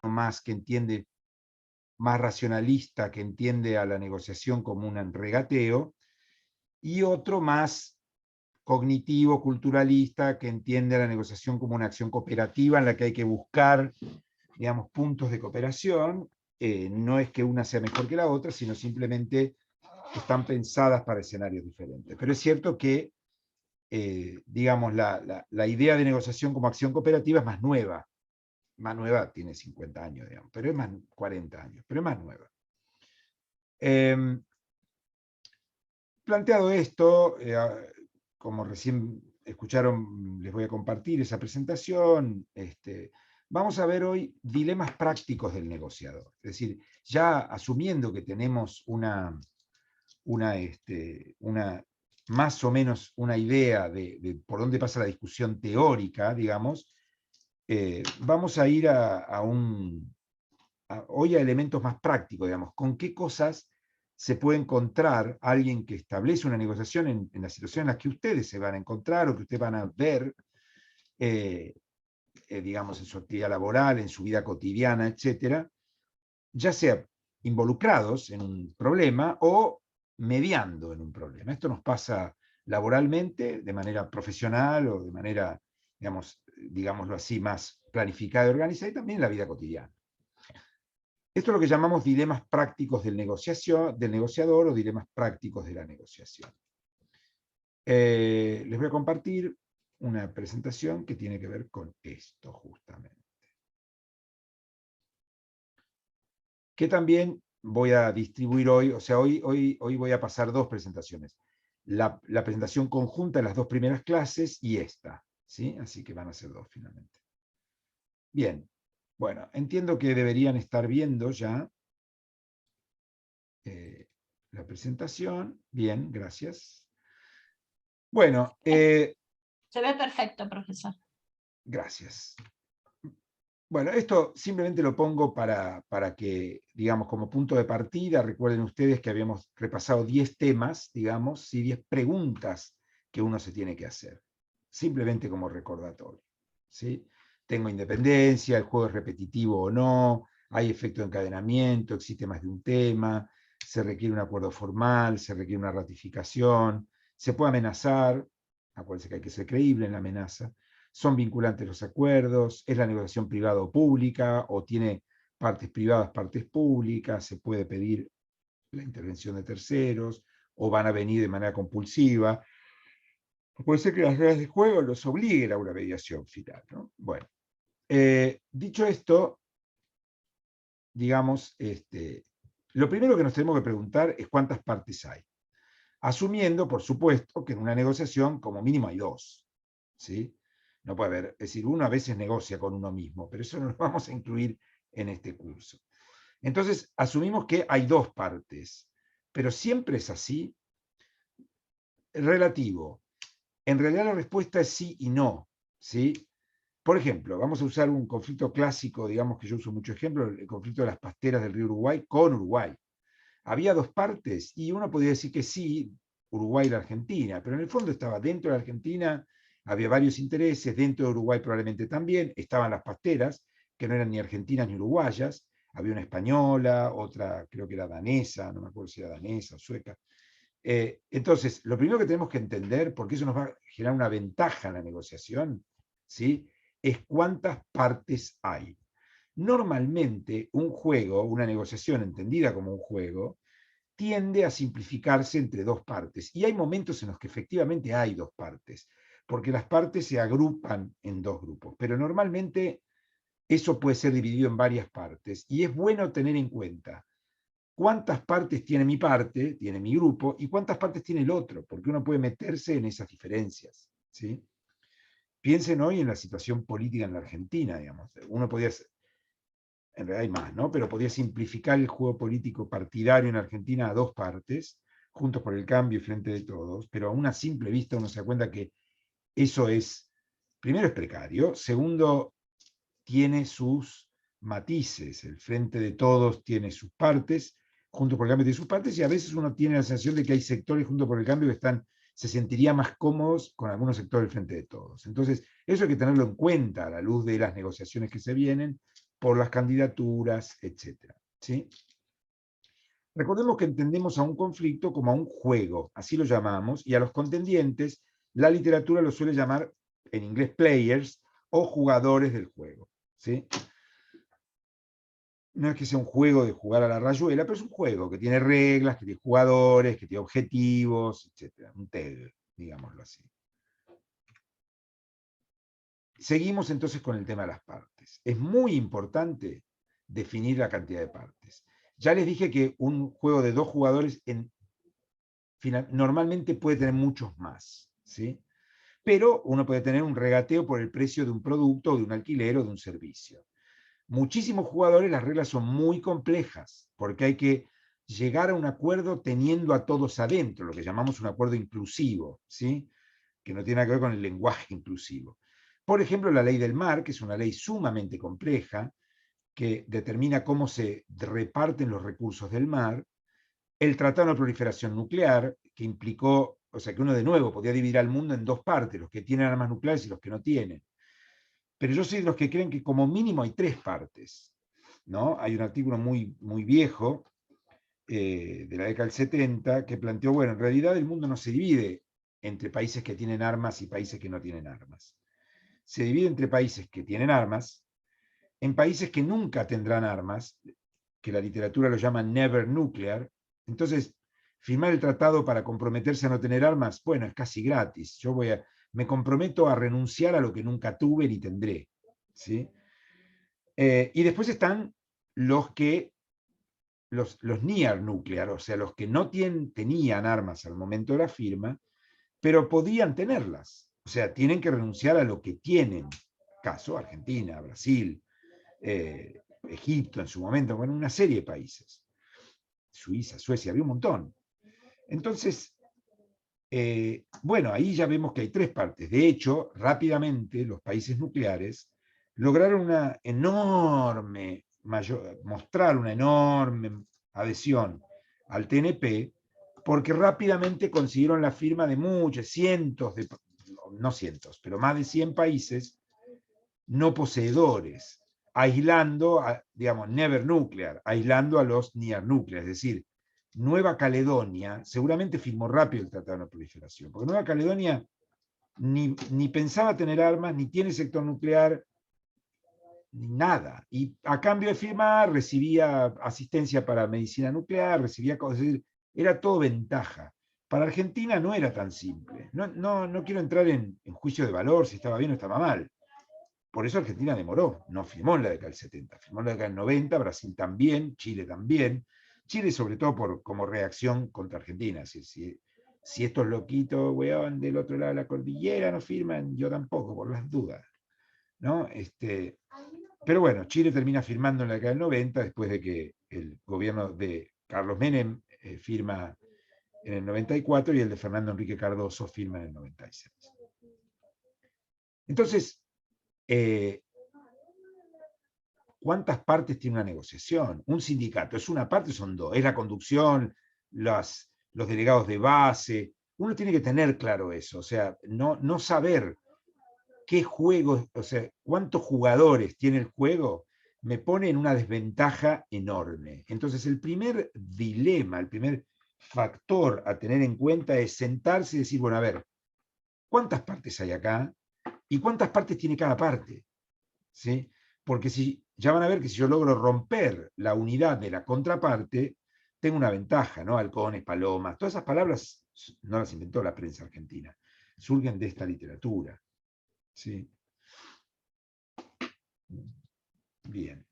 más que entiende, más racionalista, que entiende a la negociación como un regateo, y otro más cognitivo, culturalista, que entiende a la negociación como una acción cooperativa en la que hay que buscar, digamos, puntos de cooperación. No es que una sea mejor que la otra, sino simplemente están pensadas para escenarios diferentes. Pero es cierto que, digamos, la idea de negociación como acción cooperativa es más nueva tiene 50 años, digamos, pero es más 40 años, pero es más nueva. Planteado esto, como recién escucharon, les voy a compartir esa presentación. Vamos a ver hoy dilemas prácticos del negociador. Es decir, ya asumiendo que tenemos más o menos una idea de por dónde pasa la discusión teórica, digamos, vamos a ir hoy a elementos más prácticos, digamos, con qué cosas se puede encontrar alguien que establece una negociación en la situación en la que ustedes se van a encontrar o que ustedes van a ver, digamos, en su actividad laboral, en su vida cotidiana, etcétera, ya sea involucrados en un problema o mediando en un problema. Esto nos pasa laboralmente, de manera profesional o de manera, digamos, digámoslo así, más planificada y organizada, y también en la vida cotidiana. Esto es lo que llamamos dilemas prácticos del negociador o dilemas prácticos de la negociación. Les voy a compartir una presentación que tiene que ver con esto justamente. Que también voy a distribuir hoy, o sea, hoy voy a pasar dos presentaciones. La presentación conjunta de las dos primeras clases y esta, ¿sí? Así que van a ser dos finalmente. Bien, bueno, entiendo que deberían estar viendo ya la presentación. Bien, gracias. Bueno, se ve perfecto, profesor. Gracias. Bueno, esto simplemente lo pongo para que, digamos, como punto de partida, recuerden ustedes que habíamos repasado 10 temas, digamos, y 10 preguntas que uno se tiene que hacer, simplemente como recordatorio, ¿sí? Tengo independencia, el juego es repetitivo o no, hay efecto de encadenamiento, existe más de un tema, se requiere un acuerdo formal, se requiere una ratificación, se puede amenazar, acuérdense que hay que ser creíble en la amenaza, son vinculantes los acuerdos, es la negociación privada o pública, o tiene partes privadas, partes públicas, se puede pedir la intervención de terceros, o van a venir de manera compulsiva. Puede ser que las reglas de juego los obliguen a una mediación final, ¿no? Bueno, dicho esto, digamos, lo primero que nos tenemos que preguntar es cuántas partes hay. Asumiendo, por supuesto, que en una negociación como mínimo hay dos, ¿sí? No puede haber, es decir, uno a veces negocia con uno mismo, pero eso no lo vamos a incluir en este curso. Entonces, asumimos que hay dos partes, pero siempre es así. Relativo. En realidad la respuesta es sí y no, ¿sí? Por ejemplo, vamos a usar un conflicto clásico, digamos que yo uso mucho ejemplo, el conflicto de las pasteras del río Uruguay con Uruguay. Había dos partes y uno podría decir que sí, Uruguay y la Argentina, pero en el fondo estaba dentro de la Argentina, había varios intereses, dentro de Uruguay probablemente también, estaban las pasteras, que no eran ni argentinas ni uruguayas, había una española, otra creo que era danesa, no me acuerdo si era danesa o sueca. Entonces, lo primero que tenemos que entender, porque eso nos va a generar una ventaja en la negociación, ¿sí? Es cuántas partes hay. Normalmente un juego, una negociación entendida como un juego, tiende a simplificarse entre dos partes. Y hay momentos en los que efectivamente hay dos partes, porque las partes se agrupan en dos grupos. Pero normalmente eso puede ser dividido en varias partes. Y es bueno tener en cuenta cuántas partes tiene mi parte, tiene mi grupo, y cuántas partes tiene el otro, porque uno puede meterse en esas diferencias, ¿sí? Piensen hoy en la situación política en la Argentina, digamos. Uno podía, en realidad hay más, ¿no? Pero podía simplificar el juego político partidario en Argentina a dos partes, Juntos por el Cambio y Frente de Todos, pero a una simple vista uno se da cuenta que eso es, primero es precario, segundo, tiene sus matices, el Frente de Todos tiene sus partes, Juntos por el Cambio tiene sus partes, y a veces uno tiene la sensación de que hay sectores Juntos por el Cambio que se sentirían más cómodos con algunos sectores del Frente de Todos. Entonces, eso hay que tenerlo en cuenta a la luz de las negociaciones que se vienen, por las candidaturas, etc. ¿Sí? Recordemos que entendemos a un conflicto como a un juego, así lo llamamos, y a los contendientes la literatura lo suele llamar en inglés players o jugadores del juego. ¿Sí? No es que sea un juego de jugar a la rayuela, pero es un juego que tiene reglas, que tiene jugadores, que tiene objetivos, etc. Un TED, digámoslo así. Seguimos entonces con el tema de las partes. Es muy importante definir la cantidad de partes. Ya les dije que un juego de 2 jugadores normalmente puede tener muchos más, ¿sí? Pero uno puede tener un regateo por el precio de un producto, o de un alquiler o de un servicio. Muchísimos jugadores, las reglas son muy complejas, porque hay que llegar a un acuerdo teniendo a todos adentro, lo que llamamos un acuerdo inclusivo, ¿sí? Que no tiene nada que ver con el lenguaje inclusivo. Por ejemplo, la ley del mar, que es una ley sumamente compleja, que determina cómo se reparten los recursos del mar, el Tratado de No Proliferación Nuclear, que implicó, o sea, que uno de nuevo podía dividir al mundo en 2 partes, los que tienen armas nucleares y los que no tienen. Pero yo soy de los que creen que como mínimo hay 3 partes, ¿no? Hay un artículo muy, muy viejo, de la década del 70, que planteó, bueno, en realidad el mundo no se divide entre países que tienen armas y países que no tienen armas. Se divide entre países que tienen armas, en países que nunca tendrán armas, que la literatura lo llama never nuclear. Entonces, firmar el tratado para comprometerse a no tener armas, bueno, es casi gratis. Me comprometo a renunciar a lo que nunca tuve ni tendré. ¿Sí? Y después están los que los near nuclear, o sea, los que no tenían armas al momento de la firma, pero podían tenerlas. O sea, tienen que renunciar a lo que tienen. Caso Argentina, Brasil, Egipto en su momento, bueno, una serie de países. Suiza, Suecia, había un montón. Entonces, bueno, ahí ya vemos que hay 3 partes. De hecho, rápidamente los países nucleares lograron mostrar una enorme adhesión al TNP, porque rápidamente consiguieron la firma de no cientos, pero más de 100 países no poseedores, aislando, digamos, never nuclear, aislando a los near nuclear, es decir, Nueva Caledonia seguramente firmó rápido el Tratado de No Proliferación, porque Nueva Caledonia ni pensaba tener armas, ni tiene sector nuclear, ni nada. Y a cambio de firmar, recibía asistencia para medicina nuclear, recibía cosas, es decir, era todo ventaja. Para Argentina no era tan simple. No quiero entrar en juicio de valor, si estaba bien o estaba mal. Por eso Argentina demoró, no firmó en la década del 70, firmó en la década del 90, Brasil también, Chile también. Chile sobre todo como reacción contra Argentina. Si estos loquitos, weón, del otro lado de la cordillera no firman, yo tampoco, por las dudas. ¿No? Pero bueno, Chile termina firmando en la década del 90, después de que el gobierno de Carlos Menem firma en el 94 y el de Fernando Enrique Cardoso firma en el 96. Entonces, ¿cuántas partes tiene una negociación? Un sindicato, ¿es una parte o son 2? Es la conducción, los delegados de base. Uno tiene que tener claro eso, o sea, no saber qué juego, o sea, cuántos jugadores tiene el juego, me pone en una desventaja enorme. Entonces, el primer dilema, el primer factor a tener en cuenta es sentarse y decir, bueno, a ver, ¿cuántas partes hay acá? ¿Y cuántas partes tiene cada parte? ¿Sí? Porque ya van a ver que si yo logro romper la unidad de la contraparte, tengo una ventaja, ¿no? Halcones, palomas, todas esas palabras no las inventó la prensa argentina, surgen de esta literatura. ¿Sí? Bien.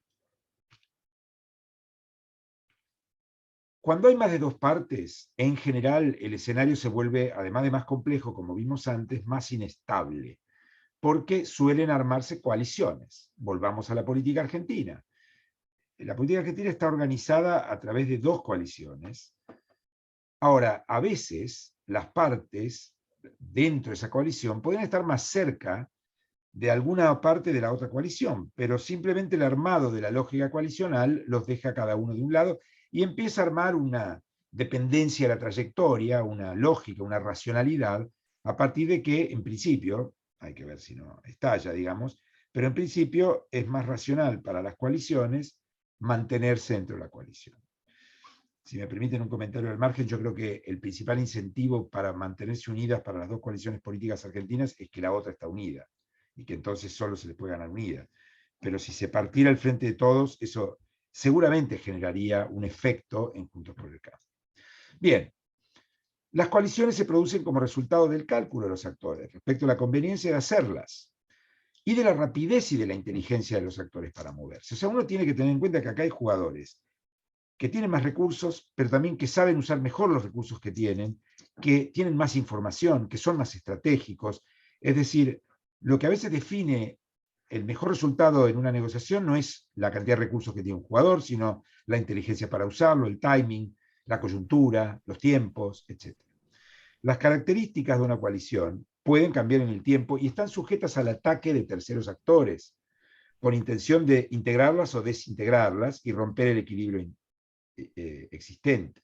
Cuando hay más de 2 partes, en general el escenario se vuelve, además de más complejo, como vimos antes, más inestable, porque suelen armarse coaliciones. Volvamos a la política argentina. La política argentina está organizada a través de 2 coaliciones. Ahora, a veces las partes dentro de esa coalición pueden estar más cerca de alguna parte de la otra coalición, pero simplemente el armado de la lógica coalicional los deja cada uno de un lado y empieza a armar una dependencia de la trayectoria, una lógica, una racionalidad, a partir de que, en principio, hay que ver si no estalla, digamos, pero en principio es más racional para las coaliciones mantenerse dentro de la coalición. Si me permiten un comentario al margen, yo creo que el principal incentivo para mantenerse unidas para las dos coaliciones políticas argentinas es que la otra está unida, y que entonces solo se les puede ganar unida. Pero si se partiera el frente de todos, eso seguramente generaría un efecto en Juntos por el Cambio. Bien, las coaliciones se producen como resultado del cálculo de los actores respecto a la conveniencia de hacerlas y de la rapidez y de la inteligencia de los actores para moverse. O sea, uno tiene que tener en cuenta que acá hay jugadores que tienen más recursos, pero también que saben usar mejor los recursos que tienen más información, que son más estratégicos. Es decir, lo que a veces define el mejor resultado en una negociación no es la cantidad de recursos que tiene un jugador, sino la inteligencia para usarlo, el timing, la coyuntura, los tiempos, etc. Las características de una coalición pueden cambiar en el tiempo y están sujetas al ataque de terceros actores, con intención de integrarlas o desintegrarlas y romper el equilibrio existente.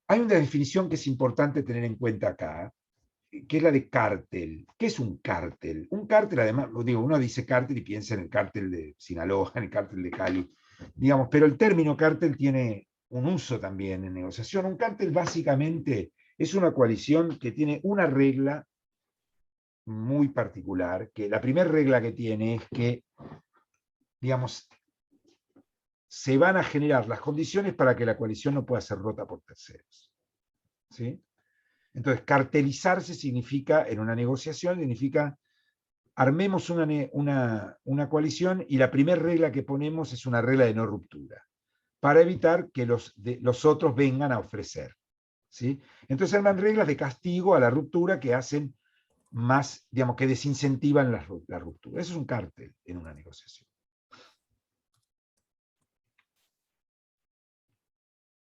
Hay una definición que es importante tener en cuenta acá, que es la de cártel. ¿Qué es un cártel? Un cártel, además, digo, uno dice cártel y piensa en el cártel de Sinaloa, en el cártel de Cali, digamos, pero el término cártel tiene un uso también en negociación. Un cártel básicamente es una coalición que tiene una regla muy particular, que la primera regla que tiene es que, digamos, se van a generar las condiciones para que la coalición no pueda ser rota por terceros. ¿Sí? Entonces, cartelizarse significa, en una negociación, significa armemos una coalición y la primera regla que ponemos es una regla de no ruptura, para evitar que los otros vengan a ofrecer. ¿Sí? Entonces arman reglas de castigo a la ruptura que hacen más, digamos, que desincentivan la ruptura. Eso es un cártel en una negociación.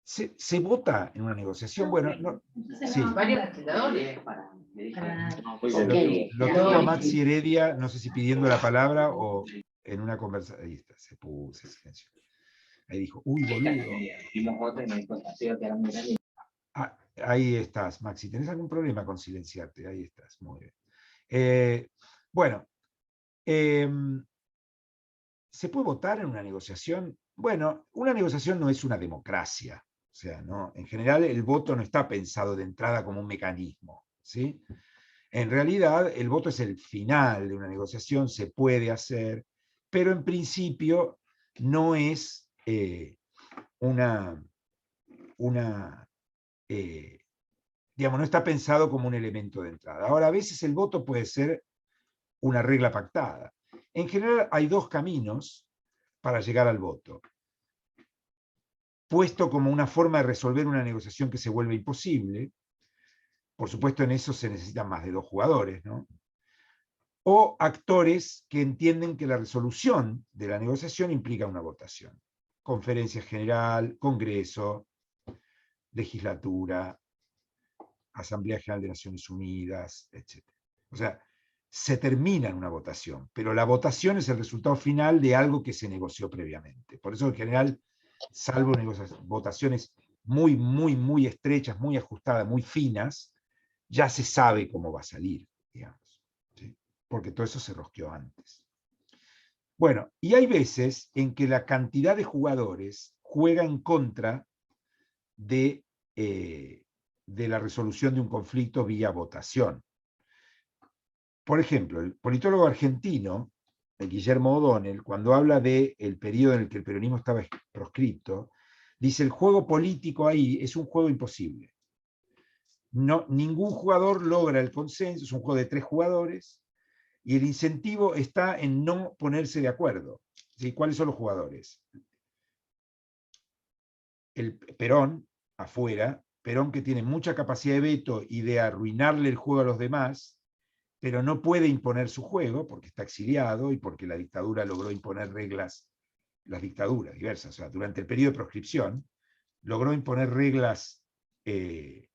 ¿Se vota en una negociación? Bueno, no, sí. Varios legisladores. Lo tengo a Maxi Heredia, no sé si pidiendo la palabra o en una conversación. Ahí está, se puso silencio. Ahí dijo, uy, boludo. Ah, ahí estás, Maxi. ¿Tenés algún problema con silenciarte? Ahí estás, muy bien. Bueno, ¿se puede votar en una negociación? Bueno, una negociación no es una democracia. O sea, ¿no? En general el voto no está pensado de entrada como un mecanismo. ¿Sí? En realidad el voto es el final de una negociación, se puede hacer, pero en principio no es digamos, no está pensado como un elemento de entrada. Ahora, a veces el voto puede ser una regla pactada. En general hay dos caminos para llegar al voto, puesto como una forma de resolver una negociación que se vuelve imposible. Por supuesto, en eso se necesitan más de dos jugadores, ¿no? O actores que entienden que la resolución de la negociación implica una votación. Conferencia general, congreso, legislatura, Asamblea General de Naciones Unidas, etc. O sea, se termina en una votación, pero la votación es el resultado final de algo que se negoció previamente. Por eso, en general, salvo votaciones muy, muy, muy estrechas, muy ajustadas, muy finas, ya se sabe cómo va a salir, digamos, ¿sí? Porque todo eso se rosqueó antes. Bueno, y hay veces en que la cantidad de jugadores juega en contra de la resolución de un conflicto vía votación. Por ejemplo, el politólogo argentino, Guillermo O'Donnell, cuando habla del periodo en el que el peronismo estaba proscripto, dice: el juego político ahí es un juego imposible. No, ningún jugador logra el consenso, es un juego de 3 jugadores, y el incentivo está en no ponerse de acuerdo. ¿Sí? ¿Cuáles son los jugadores? El Perón, afuera, Perón que tiene mucha capacidad de veto y de arruinarle el juego a los demás, pero no puede imponer su juego porque está exiliado y porque la dictadura logró imponer reglas, las dictaduras diversas, o sea, durante el periodo de proscripción, logró imponer reglas que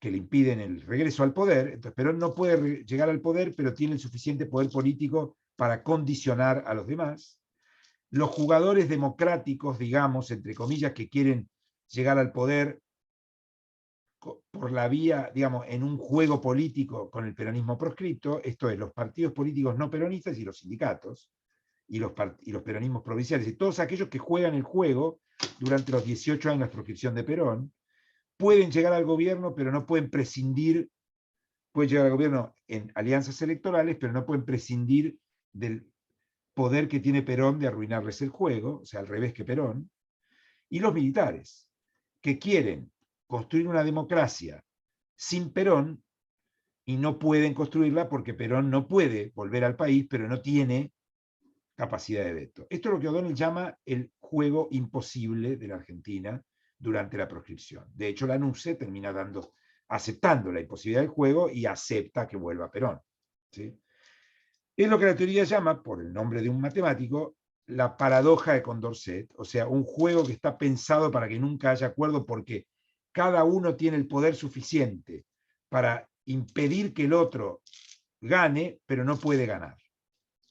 le impiden el regreso al poder. Entonces, Perón no puede llegar al poder, pero tiene el suficiente poder político para condicionar a los demás. Los jugadores democráticos, digamos, entre comillas, que quieren llegar al poder por la vía, digamos, en un juego político con el peronismo proscripto, esto es, los partidos políticos no peronistas y los sindicatos, y los peronismos provinciales, y todos aquellos que juegan el juego durante los 18 años de proscripción de Perón, pueden llegar al gobierno, pero no pueden prescindir, pueden llegar al gobierno en alianzas electorales, pero no pueden prescindir del poder que tiene Perón de arruinarles el juego, o sea, al revés que Perón, y los militares, que quieren construir una democracia sin Perón y no pueden construirla porque Perón no puede volver al país, pero no tiene capacidad de veto. Esto es lo que O'Donnell llama el juego imposible de la Argentina durante la proscripción. De hecho, la NUCE termina aceptando la imposibilidad del juego y acepta que vuelva Perón. ¿Sí? Es lo que la teoría llama, por el nombre de un matemático, la paradoja de Condorcet, o sea, un juego que está pensado para que nunca haya acuerdo porque cada uno tiene el poder suficiente para impedir que el otro gane, pero no puede ganar.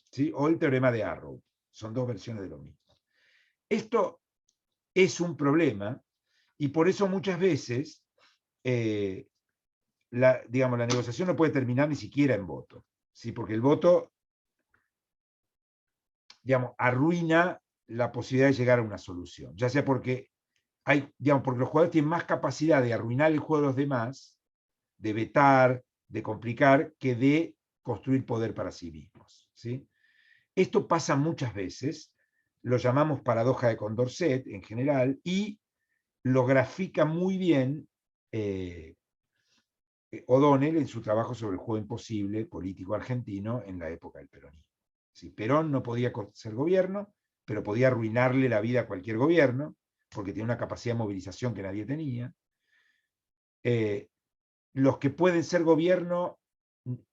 ¿Sí? O el teorema de Arrow. Son dos versiones de lo mismo. Esto es un problema y por eso muchas veces la negociación no puede terminar ni siquiera en voto, ¿sí? Porque el voto arruina la posibilidad de llegar a una solución, ya sea porque porque los jugadores tienen más capacidad de arruinar el juego de los demás, de vetar, de complicar, que de construir poder para sí mismos. ¿Sí? Esto pasa muchas veces, lo llamamos paradoja de Condorcet en general, y lo grafica muy bien O'Donnell en su trabajo sobre el juego imposible político argentino en la época del peronismo. ¿Sí? Perón no podía ser gobierno, pero podía arruinarle la vida a cualquier gobierno, porque tiene una capacidad de movilización que nadie tenía. Los que pueden ser gobierno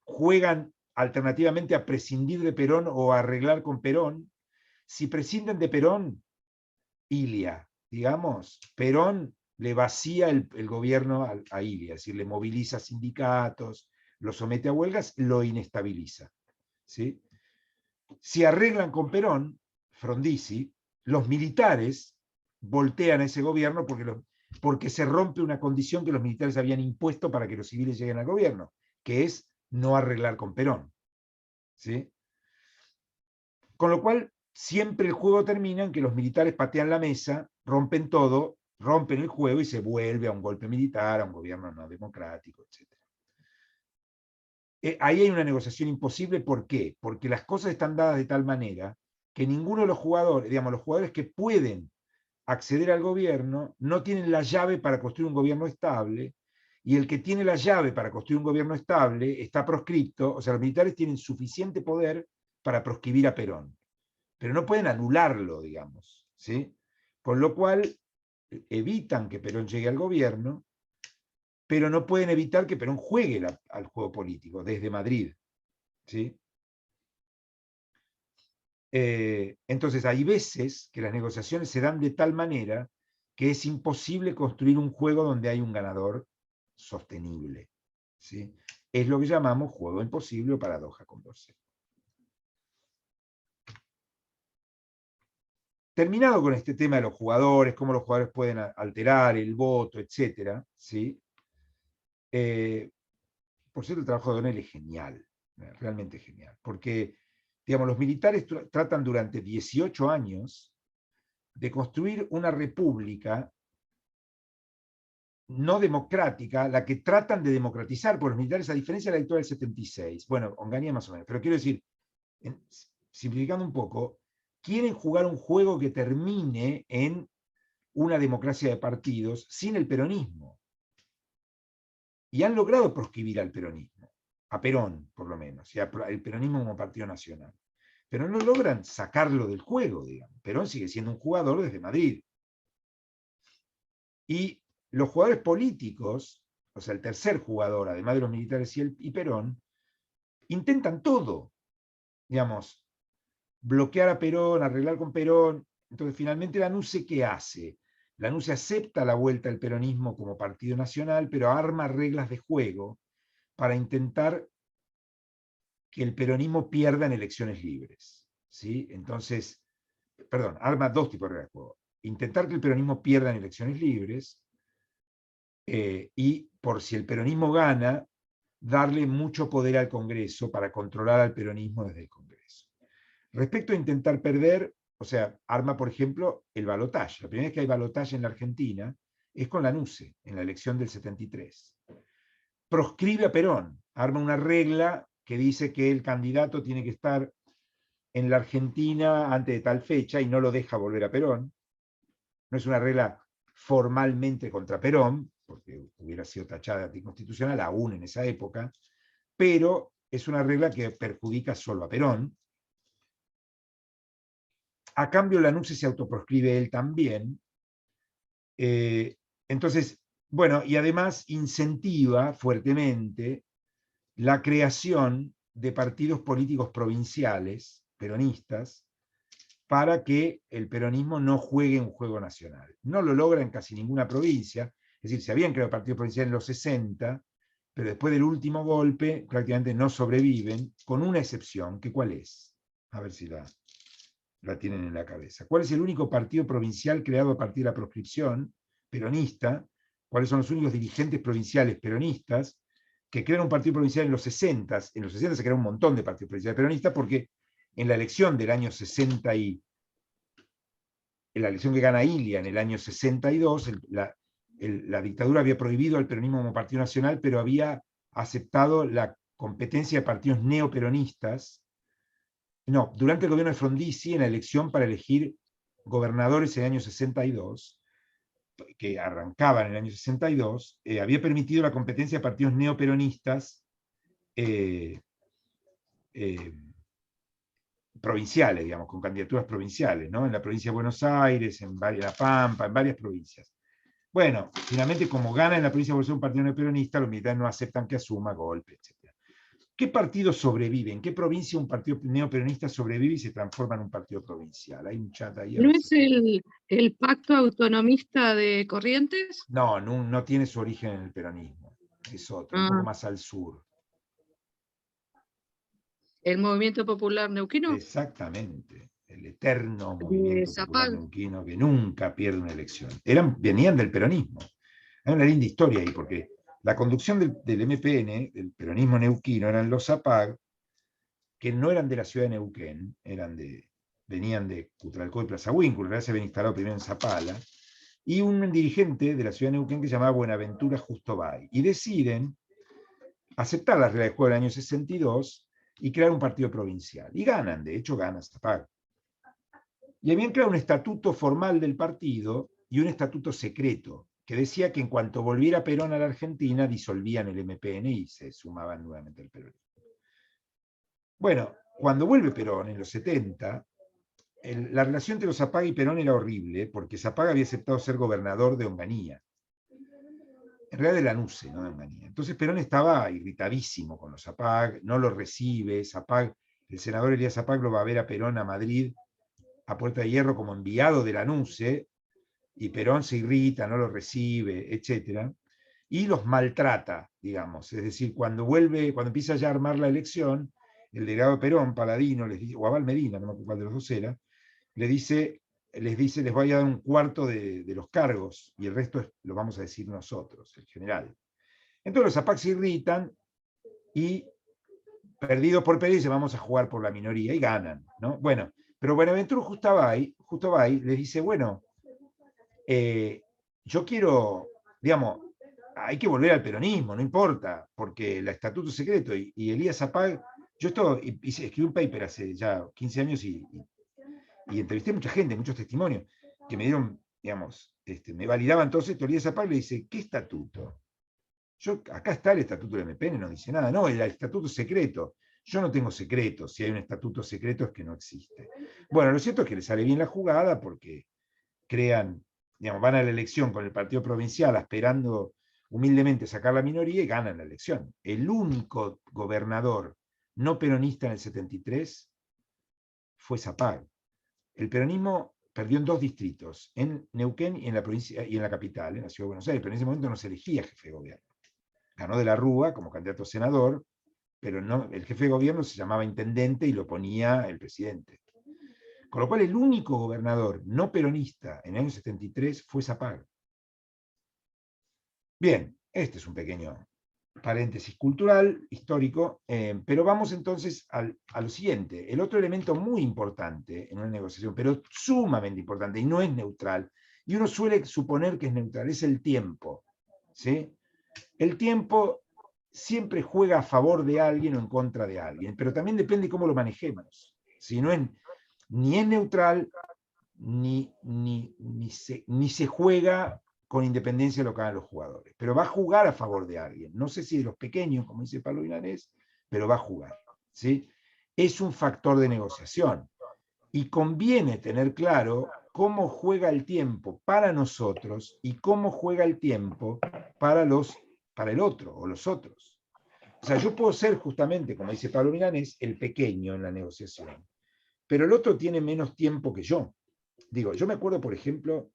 juegan alternativamente a prescindir de Perón o a arreglar con Perón. Si prescinden de Perón, Ilia, digamos, Perón le vacía el gobierno a Ilia, es decir, le moviliza sindicatos, lo somete a huelgas, lo inestabiliza. ¿Sí? Si arreglan con Perón, Frondizi, los militares voltean a ese gobierno porque se rompe una condición que los militares habían impuesto para que los civiles lleguen al gobierno, que es no arreglar con Perón. ¿Sí? Con lo cual, siempre el juego termina en que los militares patean la mesa, rompen todo, rompen el juego y se vuelve a un golpe militar, a un gobierno no democrático, etc. Ahí hay una negociación imposible. ¿Por qué? Porque las cosas están dadas de tal manera que ninguno de los jugadores, los jugadores que pueden acceder al gobierno no tienen la llave para construir un gobierno estable, y el que tiene la llave para construir un gobierno estable está proscripto, o sea, los militares tienen suficiente poder para proscribir a Perón, pero no pueden anularlo, digamos, ¿sí? Con lo cual evitan que Perón llegue al gobierno, pero no pueden evitar que Perón juegue al juego político desde Madrid, ¿sí? Entonces hay veces que las negociaciones se dan de tal manera que es imposible construir un juego donde hay un ganador sostenible, ¿sí? Es lo que llamamos juego imposible o paradoja Condorcet. Terminado con este tema de los jugadores, cómo los jugadores pueden alterar el voto, etc. ¿Sí? Por cierto, el trabajo de O'Donnell es genial, realmente genial, porque los militares tratan durante 18 años de construir una república no democrática, la que tratan de democratizar por los militares, a diferencia de la dictadura del 76. Bueno, Onganía más o menos, pero quiero decir, simplificando un poco, quieren jugar un juego que termine en una democracia de partidos sin el peronismo. Y han logrado proscribir al peronismo, a Perón por lo menos, y al peronismo como partido nacional. Pero no logran sacarlo del juego, digamos. Perón sigue siendo un jugador desde Madrid. Y los jugadores políticos, o sea, el tercer jugador, además de los militares y Perón, intentan todo, digamos, bloquear a Perón, arreglar con Perón. Entonces, finalmente la NUCE, ¿qué hace? La NUCE acepta la vuelta al peronismo como partido nacional, pero arma reglas de juego para intentar que el peronismo pierda en elecciones libres. ¿Sí? Entonces, arma dos tipos de reglas de juego. Intentar que el peronismo pierda en elecciones libres, y por si el peronismo gana, darle mucho poder al Congreso para controlar al peronismo desde el Congreso. Respecto a intentar perder, o sea, arma, por ejemplo, el balotaje. La primera vez que hay balotaje en la Argentina es con la NUCE, en la elección del 73. Proscribe a Perón, arma una regla que dice que el candidato tiene que estar en la Argentina antes de tal fecha y no lo deja volver a Perón. No es una regla formalmente contra Perón, porque hubiera sido tachada de anticonstitucional aún en esa época, pero es una regla que perjudica solo a Perón. A cambio, la NUCE se autoproscribe él también. Entonces, bueno, y además incentiva fuertemente la creación de partidos políticos provinciales, peronistas, para que el peronismo no juegue un juego nacional. No lo logra en casi ninguna provincia, es decir, se habían creado partidos provinciales en los 60, pero después del último golpe prácticamente no sobreviven, con una excepción, que ¿cuál es? A ver si la tienen en la cabeza. ¿Cuál es el único partido provincial creado a partir de la proscripción peronista? ¿Cuáles son los únicos dirigentes provinciales peronistas que crean un partido provincial en los 60? En los 60 se crearon un montón de partidos provinciales peronistas porque en la elección del año 60 en la elección que gana Ilia en el año 62, la dictadura había prohibido al peronismo como partido nacional, pero había aceptado la competencia de partidos neoperonistas. No, durante el gobierno de Frondizi, en la elección para elegir gobernadores en el año 62, que arrancaba en el año 62, había permitido la competencia de partidos neoperonistas provinciales, digamos, con candidaturas provinciales, ¿no? En la provincia de Buenos Aires, en La Pampa, en varias provincias. Bueno, finalmente, como gana en la provincia de Buenos Aires un partido neoperonista, los militares no aceptan que asuma golpe, etc. ¿Qué partido sobrevive? ¿En qué provincia un partido neoperonista sobrevive y se transforma en un partido provincial? Hay un chat ahí. ¿No es el pacto autonomista de Corrientes? No, no tiene su origen en el peronismo. Es otro, un poco más al sur. El Movimiento Popular Neuquino. Exactamente. El eterno De movimiento popular Zapag. neuquino que nunca pierde una elección. Venían del peronismo. Hay una linda historia ahí, porque la conducción del MPN, del peronismo neuquino, eran los Zapag, que no eran de la ciudad de Neuquén, venían de Cutralcó y Plaza Huíncul, en realidad se habían instalado primero en Zapala, y un dirigente de la ciudad de Neuquén que se llamaba Buenaventura Justobay. Y deciden aceptar las reglas de juego del año 62 y crear un partido provincial. Y ganan, de hecho gana Zapag. Y habían creado un estatuto formal del partido y un estatuto secreto, que decía que en cuanto volviera Perón a la Argentina, disolvían el MPN y se sumaban nuevamente al peronismo. Bueno, cuando vuelve Perón en los 70, la relación entre los Zapag y Perón era horrible, porque Zapag había aceptado ser gobernador de Onganía. En realidad de Lanuse, no de Onganía. Entonces Perón estaba irritadísimo con los Zapag, no lo recibe, Zapag, el senador Elías Zapag lo va a ver a Perón a Madrid a Puerta de Hierro como enviado de Lanuse, y Perón se irrita, no lo recibe, etc. Y los maltrata, digamos. Es decir, cuando empieza ya a armar la elección, el delegado de Perón, Paladino, o Abal Medina, no me acuerdo cuál de los dos era, les dice, les voy a dar un cuarto de los cargos, y el resto lo vamos a decir nosotros, el general. Entonces los Zapag se irritan, y perdidos por Perón, dicen, vamos a jugar por la minoría, y ganan, ¿no? Bueno, pero Buenaventura Justobay les dice, bueno, yo quiero, digamos, hay que volver al peronismo, no importa, porque el estatuto secreto y Elías Zapag, yo escribí un paper hace ya 15 años y entrevisté a mucha gente, muchos testimonios, que me dieron, digamos, me validaban todo esto. Elías Zapag le dice, ¿qué estatuto? Acá está el estatuto del MPN, no dice nada, no, el estatuto secreto. Yo no tengo secretos, si hay un estatuto secreto es que no existe. Bueno, lo cierto es que le sale bien la jugada porque crean, digamos, van a la elección con el partido provincial esperando humildemente sacar la minoría y ganan la elección. El único gobernador no peronista en el 73 fue Zapag. El peronismo perdió en 2 distritos, en Neuquén y en la provincia y en la capital, en la ciudad de Buenos Aires, pero en ese momento no se elegía jefe de gobierno. Ganó de la Rúa como candidato a senador, pero no, el jefe de gobierno se llamaba intendente y lo ponía el presidente. Con lo cual el único gobernador no peronista en el año 73 fue Zapag. Bien, este es un pequeño paréntesis cultural, histórico, pero vamos entonces a lo siguiente. El otro elemento muy importante en una negociación, pero sumamente importante, y no es neutral, y uno suele suponer que es neutral, es el tiempo. ¿Sí? El tiempo siempre juega a favor de alguien o en contra de alguien, pero también depende cómo lo manejemos. Si no es, ni es neutral, ni se juega con independencia de lo que hagan los jugadores, pero va a jugar a favor de alguien. No sé si de los pequeños, como dice Pablo Milanés, pero va a jugar. ¿Sí? Es un factor de negociación y conviene tener claro cómo juega el tiempo para nosotros y cómo juega el tiempo para el otro o los otros. O sea, yo puedo ser justamente, como dice Pablo Milanés, el pequeño en la negociación, pero el otro tiene menos tiempo que yo. Digo, yo me acuerdo, por ejemplo,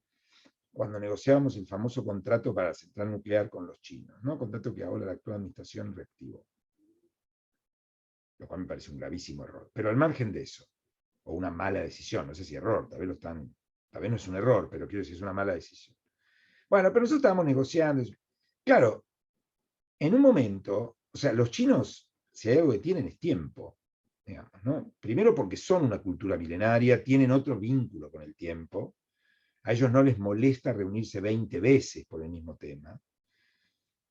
cuando negociábamos el famoso contrato para la central nuclear con los chinos, ¿no? Contrato que ahora la actual administración reactivó. Lo cual me parece un gravísimo error. Pero al margen de eso, o una mala decisión, no sé si error, tal vez no es un error, pero quiero decir, es una mala decisión. Bueno, pero nosotros estábamos negociando. Claro, en un momento, o sea, los chinos, si hay algo que tienen es tiempo, digamos, ¿no? Primero porque son una cultura milenaria, tienen otro vínculo con el tiempo, a ellos no les molesta reunirse 20 veces por el mismo tema,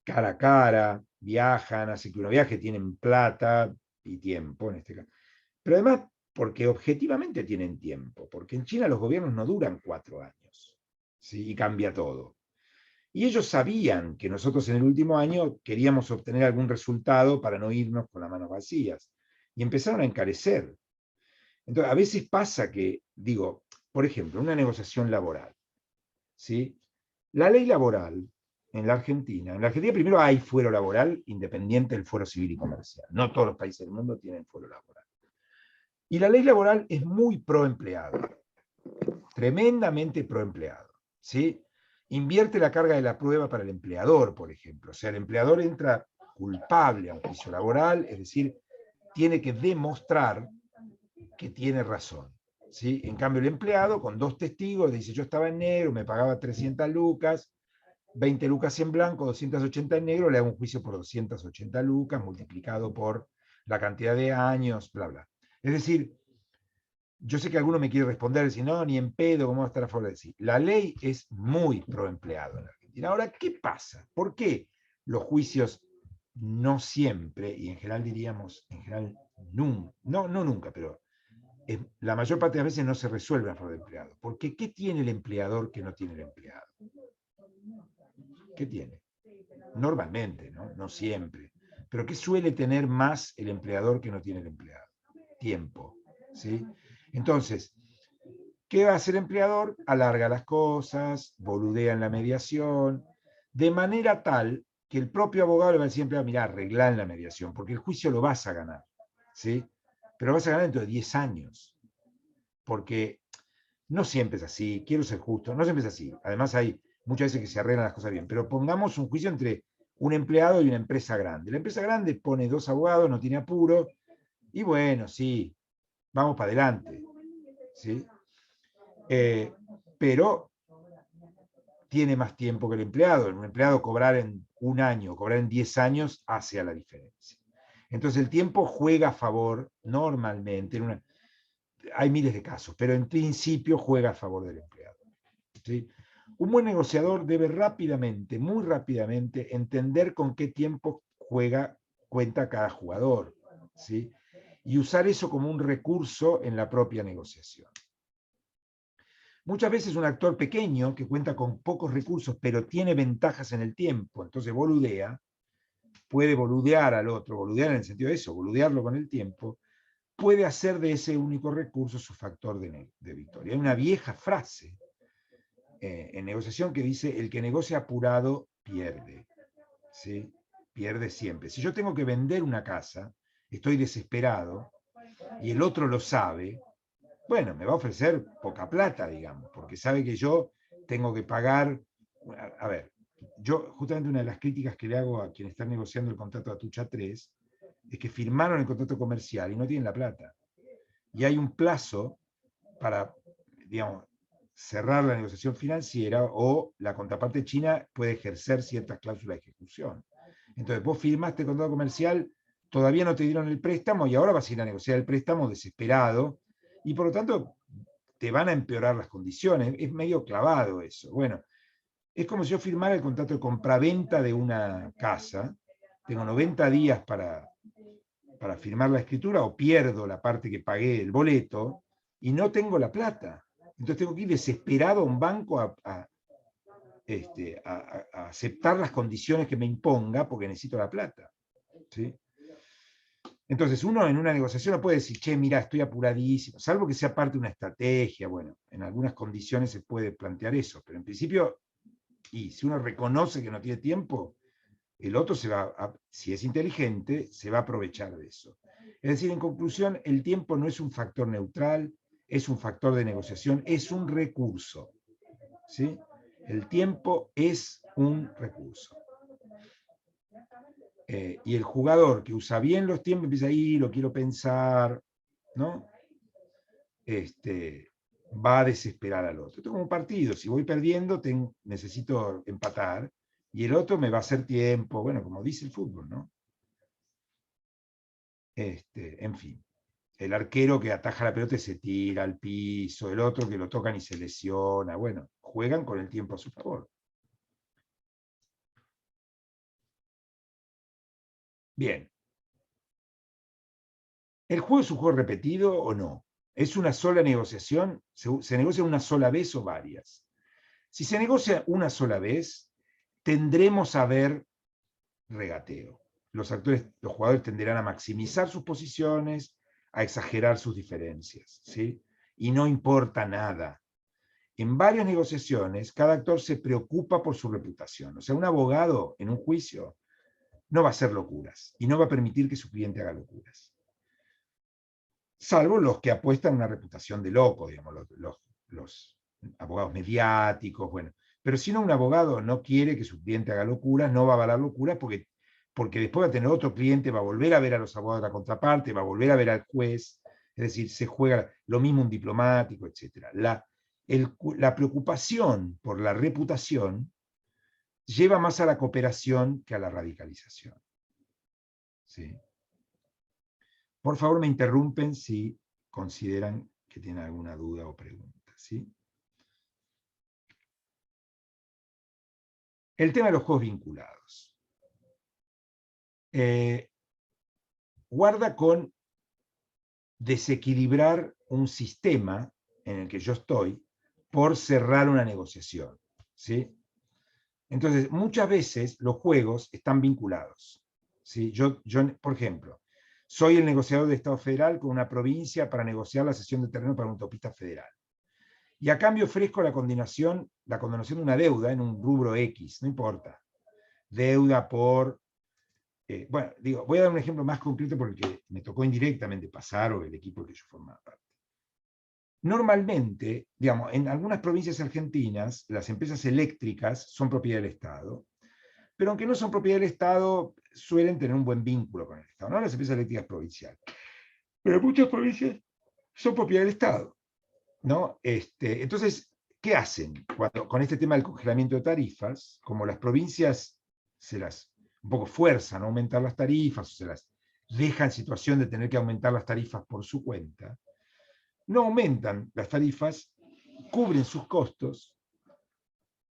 cara a cara, viajan, hacen que uno viaje, tienen plata y tiempo en este caso. Pero además, porque objetivamente tienen tiempo, porque en China los gobiernos no duran 4 años, ¿sí? Y cambia todo. Y ellos sabían que nosotros en el último año queríamos obtener algún resultado para no irnos con las manos vacías. Y empezaron a encarecer. Entonces, a veces pasa que, digo, por ejemplo, una negociación laboral, ¿sí? La ley laboral en la Argentina primero hay fuero laboral independiente del fuero civil y comercial. No todos los países del mundo tienen fuero laboral. Y la ley laboral es muy pro empleado, tremendamente pro empleado, ¿sí? Invierte la carga de la prueba para el empleador, por ejemplo. O sea, el empleador entra culpable a un juicio laboral, es decir, tiene que demostrar que tiene razón. ¿Sí? En cambio, el empleado, con 2 testigos, dice, yo estaba en negro, me pagaba 300 lucas, 20 lucas en blanco, 280 en negro, le hago un juicio por 280 lucas, multiplicado por la cantidad de años, bla, bla. Es decir, yo sé que alguno me quiere responder, decir, no, ni en pedo, ¿cómo va a estar a favor de decir? La ley es muy pro empleado en Argentina. Ahora, ¿qué pasa? ¿Por qué los juicios no siempre, y en general diríamos, en general, nunca, no nunca, pero la mayor parte de las veces no se resuelven a favor del empleado? Porque ¿qué tiene el empleador que no tiene el empleado? ¿Qué tiene? Normalmente, ¿no? No siempre. Pero ¿qué suele tener más el empleador que no tiene el empleado? Tiempo. ¿Sí? Entonces, ¿qué va a hacer el empleador? Alarga las cosas, boludea en la mediación, de manera tal que el propio abogado le va a decir al empleado, mirá, arreglá en la mediación, porque el juicio lo vas a ganar. ¿Sí? Pero lo vas a ganar dentro de 10 años. Porque no siempre es así, quiero ser justo, no siempre es así. Además hay muchas veces que se arreglan las cosas bien, pero pongamos un juicio entre un empleado y una empresa grande. La empresa grande pone 2 abogados, no tiene apuro, y bueno, sí, vamos para adelante. ¿Sí? Pero tiene más tiempo que el empleado. Un empleado cobrar en 1 año, cobrar en 10 años, hace a la diferencia. Entonces el tiempo juega a favor normalmente, hay miles de casos, pero en principio juega a favor del empleado. ¿Sí? Un buen negociador debe rápidamente, muy rápidamente, entender con qué tiempo cuenta cada jugador, ¿sí? Y usar eso como un recurso en la propia negociación. Muchas veces un actor pequeño que cuenta con pocos recursos, pero tiene ventajas en el tiempo, entonces boludea, puede boludear al otro, boludear en el sentido de eso, boludearlo con el tiempo, puede hacer de ese único recurso su factor de victoria. Hay una vieja frase en negociación que dice, el que negocia apurado pierde. ¿Sí? Pierde siempre. Si yo tengo que vender una casa, estoy desesperado, y el otro lo sabe, bueno, me va a ofrecer poca plata, digamos, porque sabe que yo tengo que pagar. A ver, yo justamente una de las críticas que le hago a quienes están negociando el contrato de Atucha 3 es que firmaron el contrato comercial y no tienen la plata. Y hay un plazo para, digamos, cerrar la negociación financiera o la contraparte china puede ejercer ciertas cláusulas de ejecución. Entonces vos firmaste el contrato comercial, todavía no te dieron el préstamo y ahora vas a ir a negociar el préstamo desesperado y por lo tanto te van a empeorar las condiciones. Es medio clavado eso. Bueno, es como si yo firmara el contrato de compraventa de una casa, tengo 90 días para firmar la escritura o pierdo la parte que pagué el boleto y no tengo la plata. Entonces tengo que ir desesperado a un banco a aceptar las condiciones que me imponga porque necesito la plata. ¿Sí? Entonces uno en una negociación no puede decir, che, mira, estoy apuradísimo, salvo que sea parte de una estrategia. Bueno, en algunas condiciones se puede plantear eso, pero en principio, y si uno reconoce que no tiene tiempo, el otro si es inteligente, se va a aprovechar de eso. Es decir, en conclusión, el tiempo no es un factor neutral, es un factor de negociación, es un recurso. ¿Sí? El tiempo es un recurso. Y el jugador que usa bien los tiempos empieza ahí, lo quiero pensar, ¿no? Va a desesperar al otro. Esto es como un partido, si voy perdiendo, necesito empatar, y el otro me va a hacer tiempo, bueno, como dice el fútbol, ¿no? En fin. El arquero que ataja la pelota y se tira al piso, el otro que lo tocan y se lesiona, bueno, juegan con el tiempo a su favor. Bien. ¿El juego es un juego repetido o no? ¿Es una sola negociación? ¿Se negocia una sola vez o varias? Si se negocia una sola vez, tendremos a ver regateo. Los jugadores tenderán a maximizar sus posiciones, a exagerar sus diferencias, ¿sí? Y no importa nada. En varias negociaciones, cada actor se preocupa por su reputación. O sea, un abogado en un juicio no va a hacer locuras y no va a permitir que su cliente haga locuras. Salvo los que apuestan a una reputación de loco, digamos, los abogados mediáticos, bueno. Pero si no, un abogado no quiere que su cliente haga locuras, no va a avalar locuras porque después va a tener otro cliente, va a volver a ver a los abogados de la contraparte, va a volver a ver al juez, es decir, se juega lo mismo un diplomático, etc. La preocupación por la reputación lleva más a la cooperación que a la radicalización. ¿Sí? Por favor, me interrumpen si consideran que tienen alguna duda o pregunta. ¿Sí? El tema de los juegos vinculados. Guarda con desequilibrar un sistema en el que yo estoy por cerrar una negociación. ¿Sí? Entonces, muchas veces los juegos están vinculados. ¿Sí? Yo, por ejemplo, soy el negociador del Estado federal con una provincia para negociar la cesión de terreno para una autopista federal. Y a cambio ofrezco la condonación de una deuda en un rubro X, no importa. Deuda por... bueno, voy a dar un ejemplo más concreto porque me tocó indirectamente pasar o el equipo del que yo formaba parte. Normalmente, digamos, en algunas provincias argentinas, las empresas eléctricas son propiedad del Estado, pero aunque no son propiedad del Estado, suelen tener un buen vínculo con el Estado, no las empresas eléctricas provinciales. Pero muchas provincias son propiedad del Estado, ¿no? Entonces, ¿qué hacen? Con este tema del congelamiento de tarifas, como las provincias se las un poco fuerzan a aumentar las tarifas, o se las dejan en situación de tener que aumentar las tarifas por su cuenta, no aumentan las tarifas, cubren sus costos,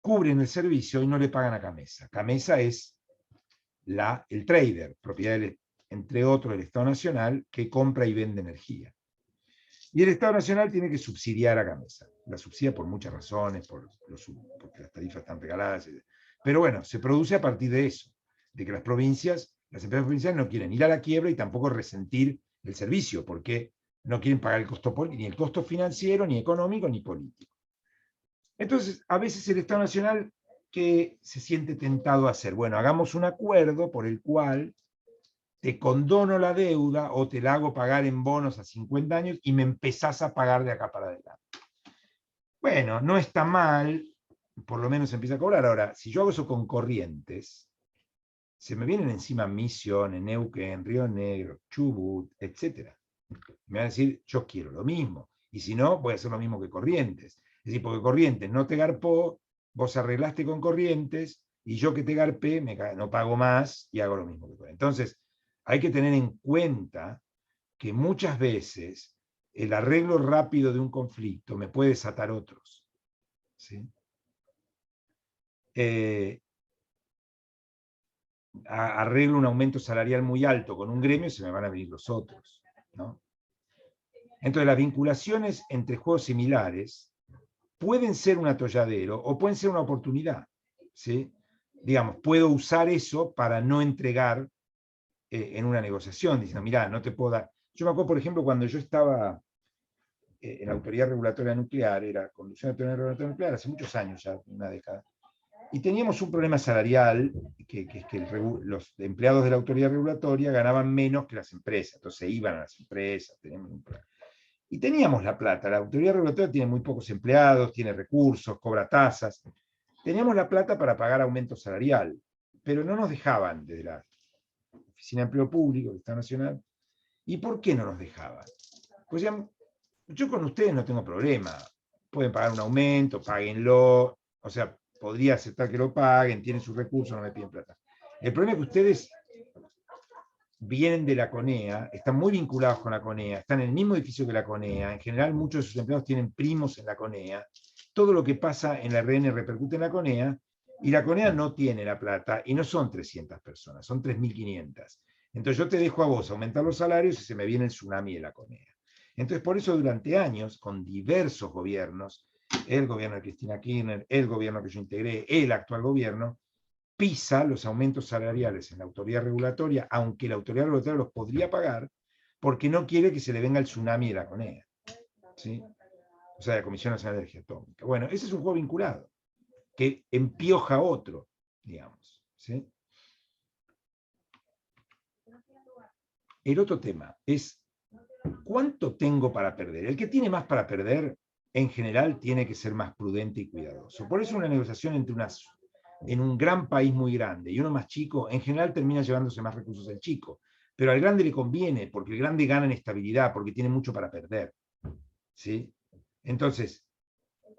cubren el servicio y no le pagan a Camesa. Camesa es el trader, propiedad entre otros del Estado Nacional, que compra y vende energía. Y el Estado Nacional tiene que subsidiar a Camesa. La subsidia por muchas razones, porque las tarifas están regaladas. Pero bueno, se produce a partir de eso, de que las empresas provinciales no quieren ir a la quiebra y tampoco resentir el servicio, porque no quieren pagar el costo, ni el costo financiero, ni económico, ni político. Entonces, a veces el Estado Nacional que se siente tentado a hacer, bueno, hagamos un acuerdo por el cual te condono la deuda o te la hago pagar en bonos a 50 años y me empezás a pagar de acá para adelante. Bueno, no está mal, por lo menos empieza a cobrar. Ahora, si yo hago eso con Corrientes, se me vienen encima Misiones, Neuquén, Río Negro, Chubut, etc. Me van a decir, yo quiero lo mismo. Y si no, voy a hacer lo mismo que Corrientes. decir, porque Corrientes no te garpó, vos arreglaste con Corrientes, y yo que te garpé, no pago más y hago lo mismo que Corrientes. Entonces, hay que tener en cuenta que muchas veces el arreglo rápido de un conflicto me puede desatar otros. ¿Sí? Arreglo un aumento salarial muy alto con un gremio y se me van a venir los otros, ¿no? Entonces, las vinculaciones entre juegos similares pueden ser un atolladero o pueden ser una oportunidad, ¿sí? Digamos, puedo usar eso para no entregar en una negociación, diciendo, mirá, no te puedo dar. Yo me acuerdo, por ejemplo, cuando yo estaba en la Autoridad Regulatoria Nuclear, era conducción de la Autoridad Regulatoria Nuclear, hace muchos años, ya una década, y teníamos un problema salarial, que es que los empleados de la autoridad regulatoria ganaban menos que las empresas, entonces se iban a las empresas, teníamos un problema. Y teníamos la plata, la autoridad regulatoria tiene muy pocos empleados, tiene recursos, cobra tasas, teníamos la plata para pagar aumento salarial, pero no nos dejaban desde la Oficina de Empleo Público, del Estado Nacional. ¿Y por qué no nos dejaban? Pues ya, yo con ustedes no tengo problema, pueden pagar un aumento, páguenlo, o sea, podría aceptar que lo paguen, tienen sus recursos, no me piden plata. El problema es que ustedes vienen de la CONEA, están muy vinculados con la CONEA, están en el mismo edificio que la CONEA, en general muchos de sus empleados tienen primos en la CONEA, todo lo que pasa en la RN repercute en la CONEA, y la CONEA no tiene la plata, y no son 300 personas, son 3.500. Entonces yo te dejo a vos aumentar los salarios y se me viene el tsunami de la CONEA. Entonces por eso durante años, con diversos gobiernos, el gobierno de Cristina Kirchner, el gobierno que yo integré, el actual gobierno, pisa los aumentos salariales en la autoridad regulatoria, aunque la autoridad regulatoria los podría pagar, porque no quiere que se le venga el tsunami de la CONEA. ¿Sí? O sea, la Comisión Nacional de Energía Atómica. Bueno, ese es un juego vinculado, que empioja a otro, digamos. ¿Sí? El otro tema es, ¿cuánto tengo para perder? El que tiene más para perder, en general, tiene que ser más prudente y cuidadoso. Por eso una negociación entre en un gran país muy grande y uno más chico, en general termina llevándose más recursos el chico. Pero al grande le conviene, porque el grande gana en estabilidad, porque tiene mucho para perder. ¿Sí? Entonces,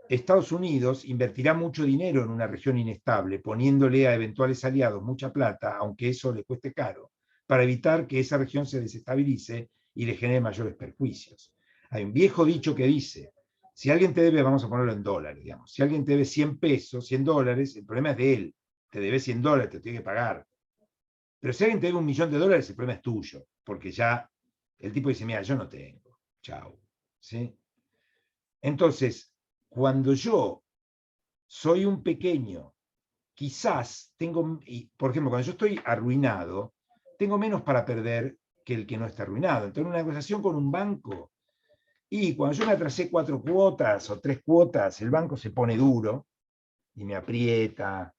Estados Unidos invertirá mucho dinero en una región inestable, poniéndole a eventuales aliados mucha plata, aunque eso le cueste caro, para evitar que esa región se desestabilice y le genere mayores perjuicios. Hay un viejo dicho que dice, si alguien te debe, vamos a ponerlo en dólares, digamos, si alguien te debe 100 pesos, 100 dólares, el problema es de él, te debe 100 dólares, te tiene que pagar. Pero si alguien te debe $1.000.000, el problema es tuyo, porque ya el tipo dice, mira, yo no tengo, chao. ¿Sí? Entonces, cuando yo soy un pequeño, quizás tengo, por ejemplo, cuando yo estoy arruinado, tengo menos para perder que el que no está arruinado. Entonces, en una negociación con un banco, y cuando yo me atrasé 4 cuotas o 3 cuotas, el banco se pone duro y me aprieta,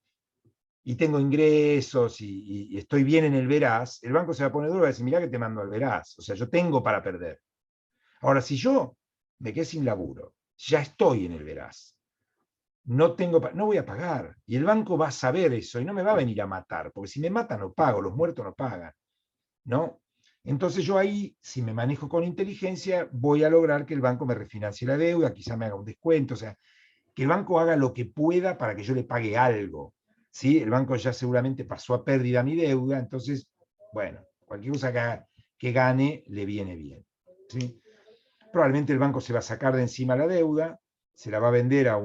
y tengo ingresos y estoy bien en el veraz, el banco se va a poner duro y va a decir, mirá que te mando al veraz. O sea, yo tengo para perder. Ahora, si yo me quedé sin laburo, ya estoy en el veraz, no voy a pagar. Y el banco va a saber eso y no me va a venir a matar, porque si me matan no pago, los muertos no pagan. ¿No? Entonces yo ahí, si me manejo con inteligencia, voy a lograr que el banco me refinancie la deuda, quizá me haga un descuento, o sea, que el banco haga lo que pueda para que yo le pague algo. ¿Sí? El banco ya seguramente pasó a pérdida mi deuda, entonces, bueno, cualquier cosa que gane le viene bien. ¿Sí? Probablemente el banco se va a sacar de encima la deuda, se la va a vender a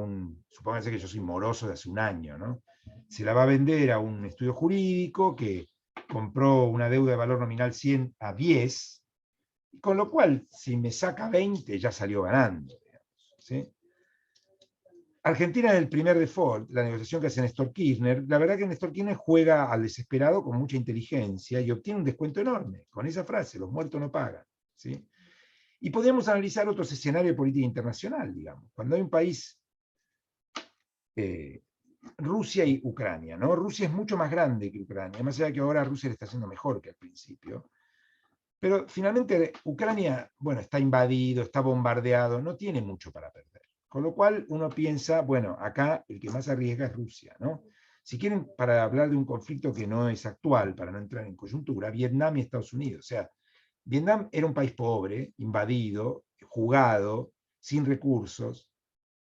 supónganse que yo soy moroso de hace un año, ¿no? Se la va a vender a un estudio jurídico que compró una deuda de valor nominal 100 a 10, con lo cual, si me saca 20, ya salió ganando. ¿Sí? Argentina en el primer default, la negociación que hace Néstor Kirchner, la verdad que Néstor Kirchner juega al desesperado con mucha inteligencia y obtiene un descuento enorme con esa frase, los muertos no pagan. ¿Sí? Y podríamos analizar otros escenarios de política internacional, digamos. Cuando hay un país, Rusia y Ucrania, ¿no? Rusia es mucho más grande que Ucrania, más allá de que ahora Rusia le está haciendo mejor que al principio. Pero finalmente Ucrania, bueno, está invadido, está bombardeado, no tiene mucho para perder. Con lo cual uno piensa, bueno, acá el que más arriesga es Rusia, ¿no? Si quieren, para hablar de un conflicto que no es actual, para no entrar en coyuntura, Vietnam y Estados Unidos. O sea, Vietnam era un país pobre, invadido, jugado, sin recursos,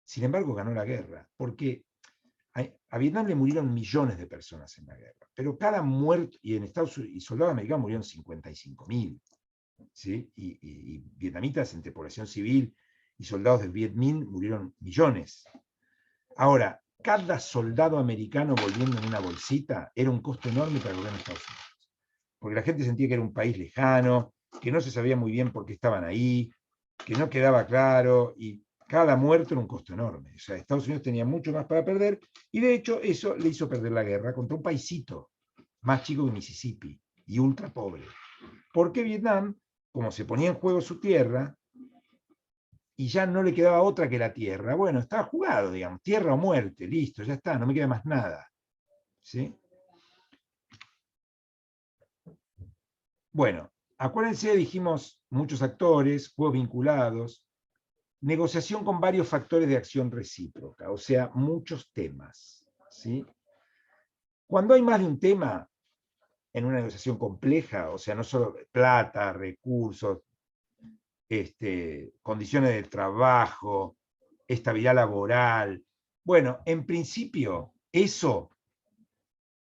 Sin embargo, ganó la guerra, porque a Vietnam le murieron millones de personas en la guerra, pero cada muerto, y en Estados Unidos, y soldados americanos murieron 55.000, ¿sí? Y vietnamitas entre población civil y soldados del Viet Minh murieron millones. Ahora, cada soldado americano volviendo en una bolsita era un costo enorme para el gobierno de Estados Unidos, porque la gente sentía que era un país lejano, que no se sabía muy bien por qué estaban ahí, que no quedaba claro, y cada muerto era un costo enorme. O sea, Estados Unidos tenía mucho más para perder, y de hecho eso le hizo perder la guerra contra un paisito más chico que Mississippi y ultra pobre. Porque Vietnam, como se ponía en juego su tierra, y ya no le quedaba otra que la tierra, bueno, estaba jugado, digamos, tierra o muerte, listo, ya está, no me queda más nada. ¿Sí? Bueno, acuérdense, dijimos muchos actores, juegos vinculados, negociación con varios factores de acción recíproca, o sea, muchos temas. ¿Sí? Cuando hay más de un tema en una negociación compleja, o sea, no solo plata, recursos, condiciones de trabajo, estabilidad laboral, bueno, en principio eso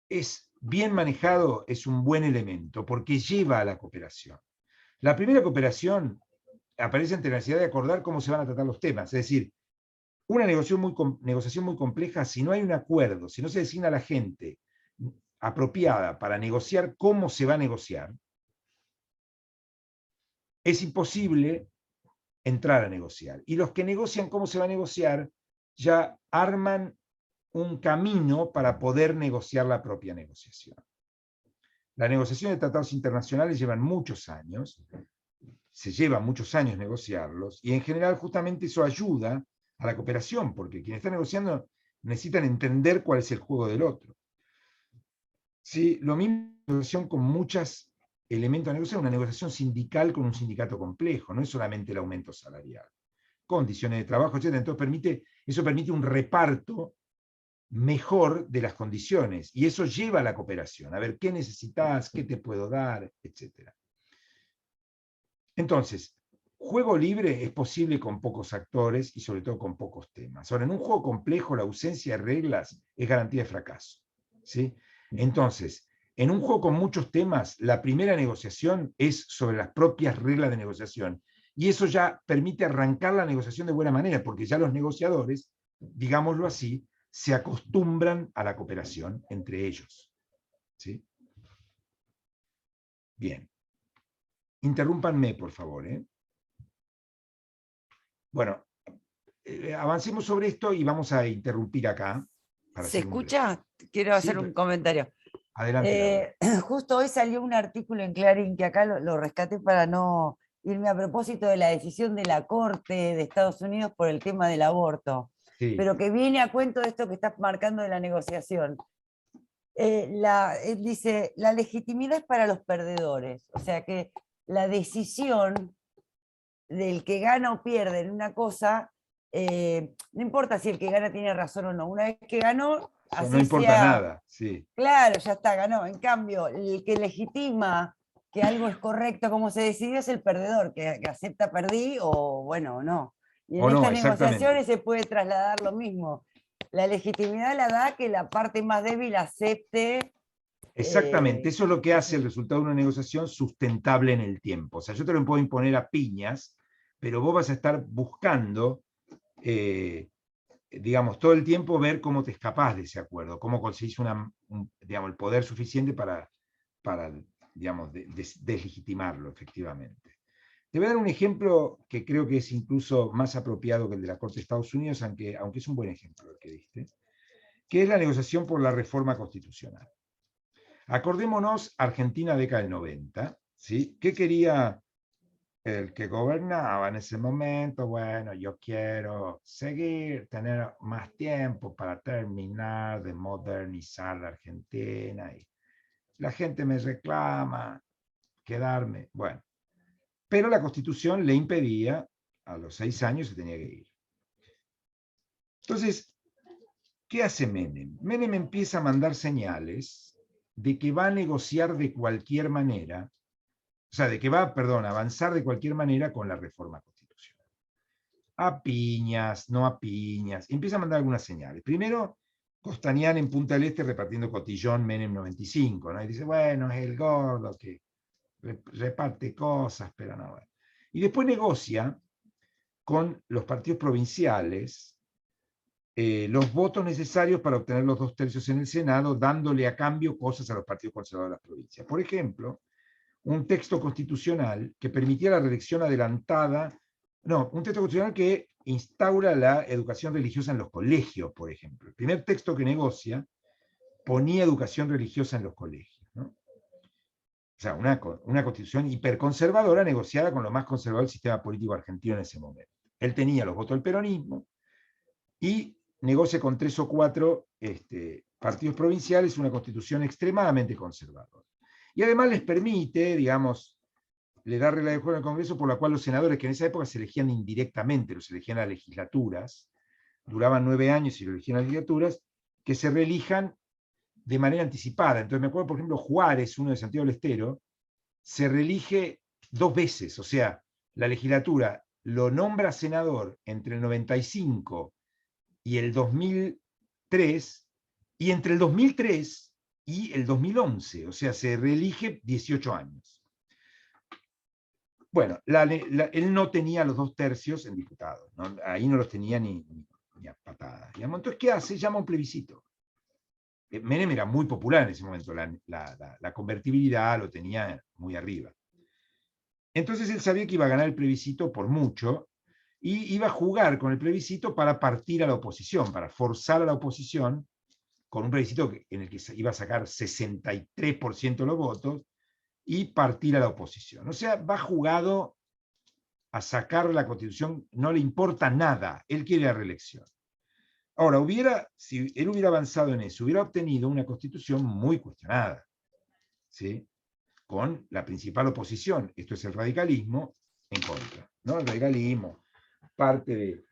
es bien manejado, es un buen elemento, porque lleva a la cooperación. La primera cooperación aparece ante la necesidad de acordar cómo se van a tratar los temas, es decir, una negociación muy compleja, si no hay un acuerdo, si no se designa a la gente apropiada para negociar cómo se va a negociar, es imposible entrar a negociar. Y los que negocian cómo se va a negociar ya arman un camino para poder negociar la propia negociación. La negociación de tratados internacionales llevan muchos años, se lleva muchos años negociarlos, y en general justamente eso ayuda a la cooperación, porque quienes están negociando necesitan entender cuál es el juego del otro. ¿Sí? Lo mismo negociación con muchos elementos de negociación, una negociación sindical con un sindicato complejo, no es solamente el aumento salarial, condiciones de trabajo, etc. Entonces eso permite un reparto mejor de las condiciones, y eso lleva a la cooperación, a ver qué necesitas, qué te puedo dar, etc. Entonces, juego libre es posible con pocos actores y sobre todo con pocos temas. Ahora, en un juego complejo, la ausencia de reglas es garantía de fracaso. ¿Sí? Entonces, en un juego con muchos temas, la primera negociación es sobre las propias reglas de negociación. Y eso ya permite arrancar la negociación de buena manera, porque ya los negociadores, digámoslo así, se acostumbran a la cooperación entre ellos. ¿Sí? Bien. Interrúmpanme, por favor. Bueno, avancemos sobre esto y vamos a interrumpir acá. Para ¿Se hacer un break. escucha? Quiero hacer Sí, un comentario. Adelante, Laura. Justo hoy salió un artículo en Clarín, que acá lo rescaté para no irme, a propósito de la decisión de la Corte de Estados Unidos por el tema del aborto, Sí, pero que viene a cuento de esto que estás marcando de la negociación. Dice, la legitimidad es para los perdedores, o sea que la decisión del que gana o pierde en una cosa, no importa si el que gana tiene razón o no, una vez que ganó, así no importa sea, nada. Sí. claro, ya está, ganó. En cambio, el que legitima que algo es correcto como se decidió es el perdedor, que acepta perdí o bueno, o no. Y en O no, estas exactamente. negociaciones se puede trasladar lo mismo. La legitimidad la da que la parte más débil acepte. Exactamente. Eso es lo que hace el resultado de una negociación sustentable en el tiempo. O sea, yo te lo puedo imponer a piñas, pero vos vas a estar buscando, digamos, todo el tiempo ver cómo te escapás de ese acuerdo, cómo conseguís digamos, el poder suficiente para digamos, deslegitimarlo, efectivamente. Te voy a dar un ejemplo que creo que es incluso más apropiado que el de la Corte de Estados Unidos, aunque es un buen ejemplo el que diste, que es la negociación por la reforma constitucional. Acordémonos, Argentina, década del 90, ¿sí? ¿Qué quería el que gobernaba en ese momento? Bueno, yo quiero tener más tiempo para terminar de modernizar la Argentina, y la gente me reclama quedarme. Bueno, pero la Constitución le impedía, a los 6 años se tenía que ir. Entonces, ¿qué hace Menem? Menem empieza a mandar señales de que va a negociar de cualquier manera, o sea, de que va, perdón, a avanzar de cualquier manera con la reforma constitucional. a piñas, no a piñas, empieza a mandar algunas señales. Primero, Costanián en Punta del Este repartiendo cotillón Menem 95, ¿no? Y dice, bueno, es el gordo que reparte cosas, pero no. Bueno. Y después negocia con los partidos provinciales los votos necesarios para obtener los 2/3 en el Senado, dándole a cambio cosas a los partidos conservadores de las provincias. Por ejemplo, un texto constitucional que permitía la reelección adelantada, no, un texto constitucional que instaura la educación religiosa en los colegios, por ejemplo. El primer texto que negocia ponía educación religiosa en los colegios, ¿no? O sea, una constitución hiperconservadora negociada con lo más conservador del sistema político argentino en ese momento. Él tenía los votos del peronismo y negocia con 3 o 4 partidos provinciales una constitución extremadamente conservadora. Y además les permite, digamos, le da regla de juego al Congreso por la cual los senadores, que en esa época se elegían indirectamente, los elegían a legislaturas, duraban 9 años y lo elegían a legislaturas, que se reelijan de manera anticipada. Entonces me acuerdo, por ejemplo, Juárez, uno de Santiago del Estero, se reelige 2 veces, o sea, la legislatura lo nombra senador entre el 95 y el 2003, y entre el 2003 y el 2011, o sea, se reelige 18 años. Bueno, él no tenía los 2/3 en diputados, ¿no? Ahí no los tenía ni a patadas, digamos. Entonces, ¿qué hace? Llama a un plebiscito. Menem era muy popular en ese momento, la convertibilidad lo tenía muy arriba. Entonces él sabía que iba a ganar el plebiscito por mucho, y iba a jugar con el plebiscito para partir a la oposición, para forzar a la oposición, con un plebiscito en el que iba a sacar 63% de los votos, y partir a la oposición. O sea, va jugado a sacar la Constitución, no le importa nada, él quiere la reelección. Ahora, si él hubiera avanzado en eso, hubiera obtenido una Constitución muy cuestionada, ¿sí? Con la principal oposición, esto es el radicalismo, en contra, ¿no? El radicalismo, parte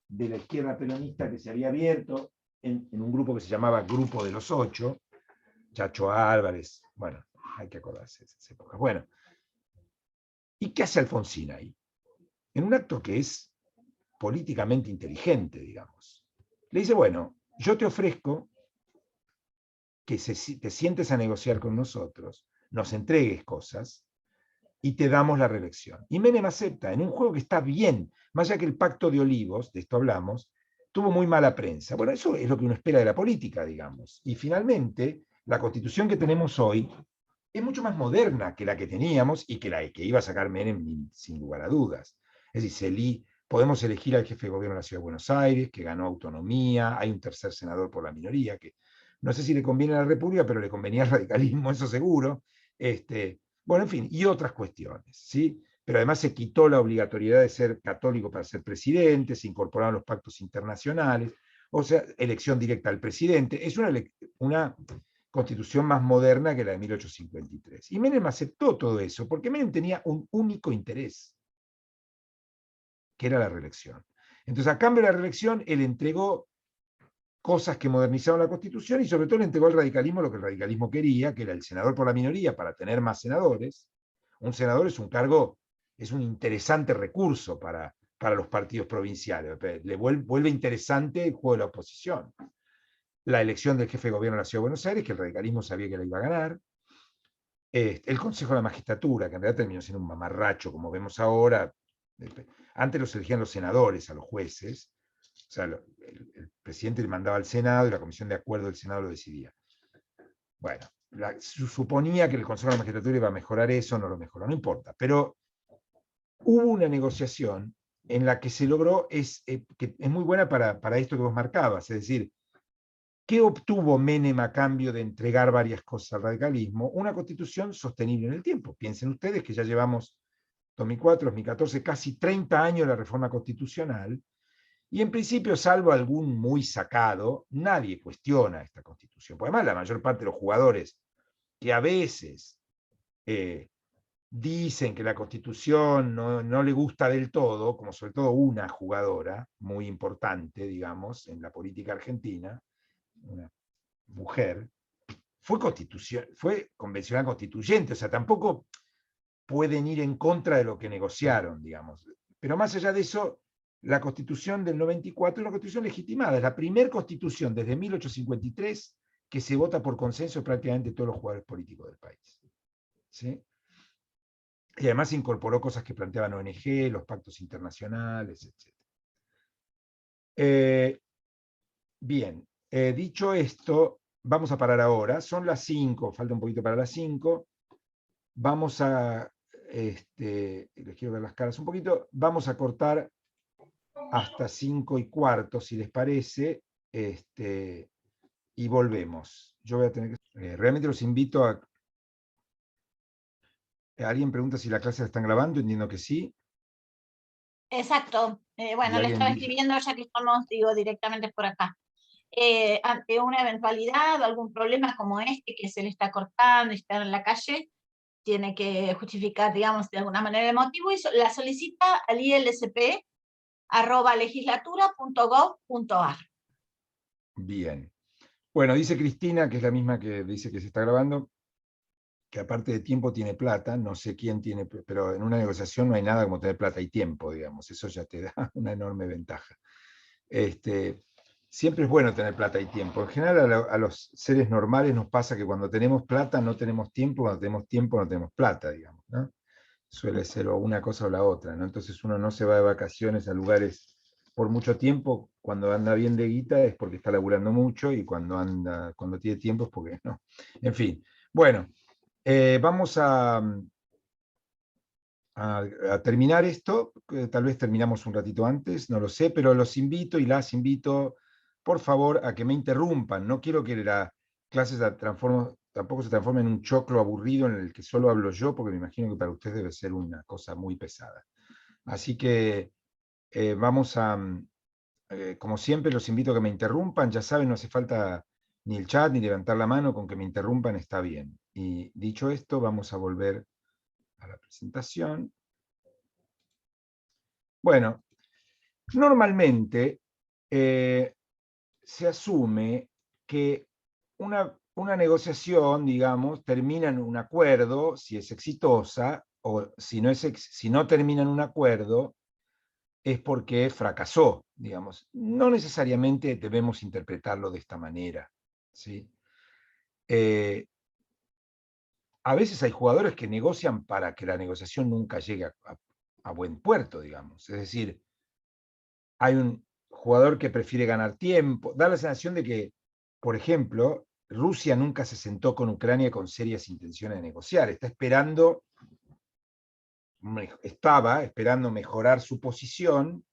de la izquierda peronista que se había abierto en un grupo que se llamaba Grupo de los Ocho, Chacho Álvarez, bueno, hay que acordarse de esas épocas. Bueno, ¿y qué hace Alfonsín ahí? En un acto que es políticamente inteligente, digamos. Le dice, bueno, yo te ofrezco que te sientes a negociar con nosotros, nos entregues cosas y te damos la reelección. Y Menem acepta, en un juego que está bien, más allá que el Pacto de Olivos, de esto hablamos, tuvo muy mala prensa. Bueno, eso es lo que uno espera de la política, digamos. Y finalmente, la Constitución que tenemos hoy es mucho más moderna que la que teníamos y que la que iba a sacar Menem sin lugar a dudas. Es decir, podemos elegir al jefe de gobierno de la Ciudad de Buenos Aires, que ganó autonomía, hay un tercer senador por la minoría, que no sé si le conviene a la República, pero le convenía al radicalismo, eso seguro. Bueno, en fin, y otras cuestiones, ¿sí? Pero además se quitó la obligatoriedad de ser católico para ser presidente, se incorporaron los pactos internacionales, o sea, elección directa al presidente. Es una Constitución más moderna que la de 1853. Y Menem aceptó todo eso, porque Menem tenía un único interés, que era la reelección. Entonces, a cambio de la reelección, él entregó cosas que modernizaron la Constitución y sobre todo le entregó al radicalismo lo que el radicalismo quería, que era el senador por la minoría para tener más senadores. Un senador es un cargo, es un interesante recurso para los partidos provinciales. Le vuelve interesante el juego de la oposición. La elección del jefe de gobierno de la Ciudad de Buenos Aires, que el radicalismo sabía que la iba a ganar. El Consejo de la Magistratura, que en realidad terminó siendo un mamarracho, como vemos ahora. Antes los elegían los senadores a los jueces. O sea, el presidente le mandaba al Senado y la comisión de acuerdo del Senado lo decidía. Bueno, suponía que el Consejo de la Magistratura iba a mejorar eso, no lo mejoró, no importa. Pero hubo una negociación en la que se logró, que es muy buena para esto que vos marcabas, es decir, ¿qué obtuvo Menem a cambio de entregar varias cosas al radicalismo? Una Constitución sostenible en el tiempo. Piensen ustedes que ya llevamos 2004, 2014, casi 30 años de la reforma constitucional, y en principio, salvo algún muy sacado, nadie cuestiona esta Constitución. Porque además la mayor parte de los jugadores que a veces dicen que la Constitución no le gusta del todo, como sobre todo una jugadora muy importante, digamos, en la política argentina, una mujer, fue convencional constituyente, o sea, tampoco pueden ir en contra de lo que negociaron, digamos. Pero más allá de eso, la Constitución del 94 es una constitución legitimada, es la primera constitución desde 1853 que se vota por consenso de prácticamente todos los jugadores políticos del país. ¿Sí? Y además incorporó cosas que planteaban ONG, los pactos internacionales, etc. Bien, dicho esto, vamos a parar ahora. Son las 5, falta un poquito para las 5. Vamos a, les quiero ver las caras un poquito, vamos a cortar hasta 5:15, si les parece, y volvemos. Yo voy a tener que... realmente los invito a... ¿Alguien pregunta si la clase la están grabando? Entiendo que sí. Exacto. Bueno, le estaba escribiendo ya que estamos, digo, directamente por acá. Ante una eventualidad o algún problema como este, que se le está cortando y está en la calle, tiene que justificar, digamos, de alguna manera el motivo y la solicita al ilsp@legislatura.gov.ar. Bien. Bueno, dice Cristina, que es la misma que dice que se está grabando, que aparte de tiempo tiene plata, no sé quién tiene, pero en una negociación no hay nada como tener plata y tiempo, digamos, eso ya te da una enorme ventaja. Siempre es bueno tener plata y tiempo. En general a los seres normales nos pasa que cuando tenemos plata no tenemos tiempo, cuando tenemos tiempo no tenemos plata, digamos, ¿no? Suele ser o una cosa o la otra, ¿no? Entonces uno no se va de vacaciones a lugares por mucho tiempo, cuando anda bien de guita es porque está laburando mucho, y cuando tiene tiempo es porque no. En fin, bueno, vamos a terminar esto, tal vez terminamos un ratito antes, no lo sé, pero los invito y las invito, por favor, a que me interrumpan. No quiero que la clase tampoco se transforme en un choclo aburrido en el que solo hablo yo, porque me imagino que para ustedes debe ser una cosa muy pesada. Así que vamos a, como siempre, los invito a que me interrumpan. Ya saben, no hace falta ni el chat ni levantar la mano, con que me interrumpan está bien. Y dicho esto, vamos a volver a la presentación. Bueno, normalmente se asume que una negociación, digamos, termina en un acuerdo, si es exitosa, o si no termina en un acuerdo, es porque fracasó, digamos. No necesariamente debemos interpretarlo de esta manera, ¿sí? A veces hay jugadores que negocian para que la negociación nunca llegue a buen puerto, digamos. Es decir, hay un jugador que prefiere ganar tiempo. Da la sensación de que, por ejemplo, Rusia nunca se sentó con Ucrania con serias intenciones de negociar. Estaba esperando mejorar su posición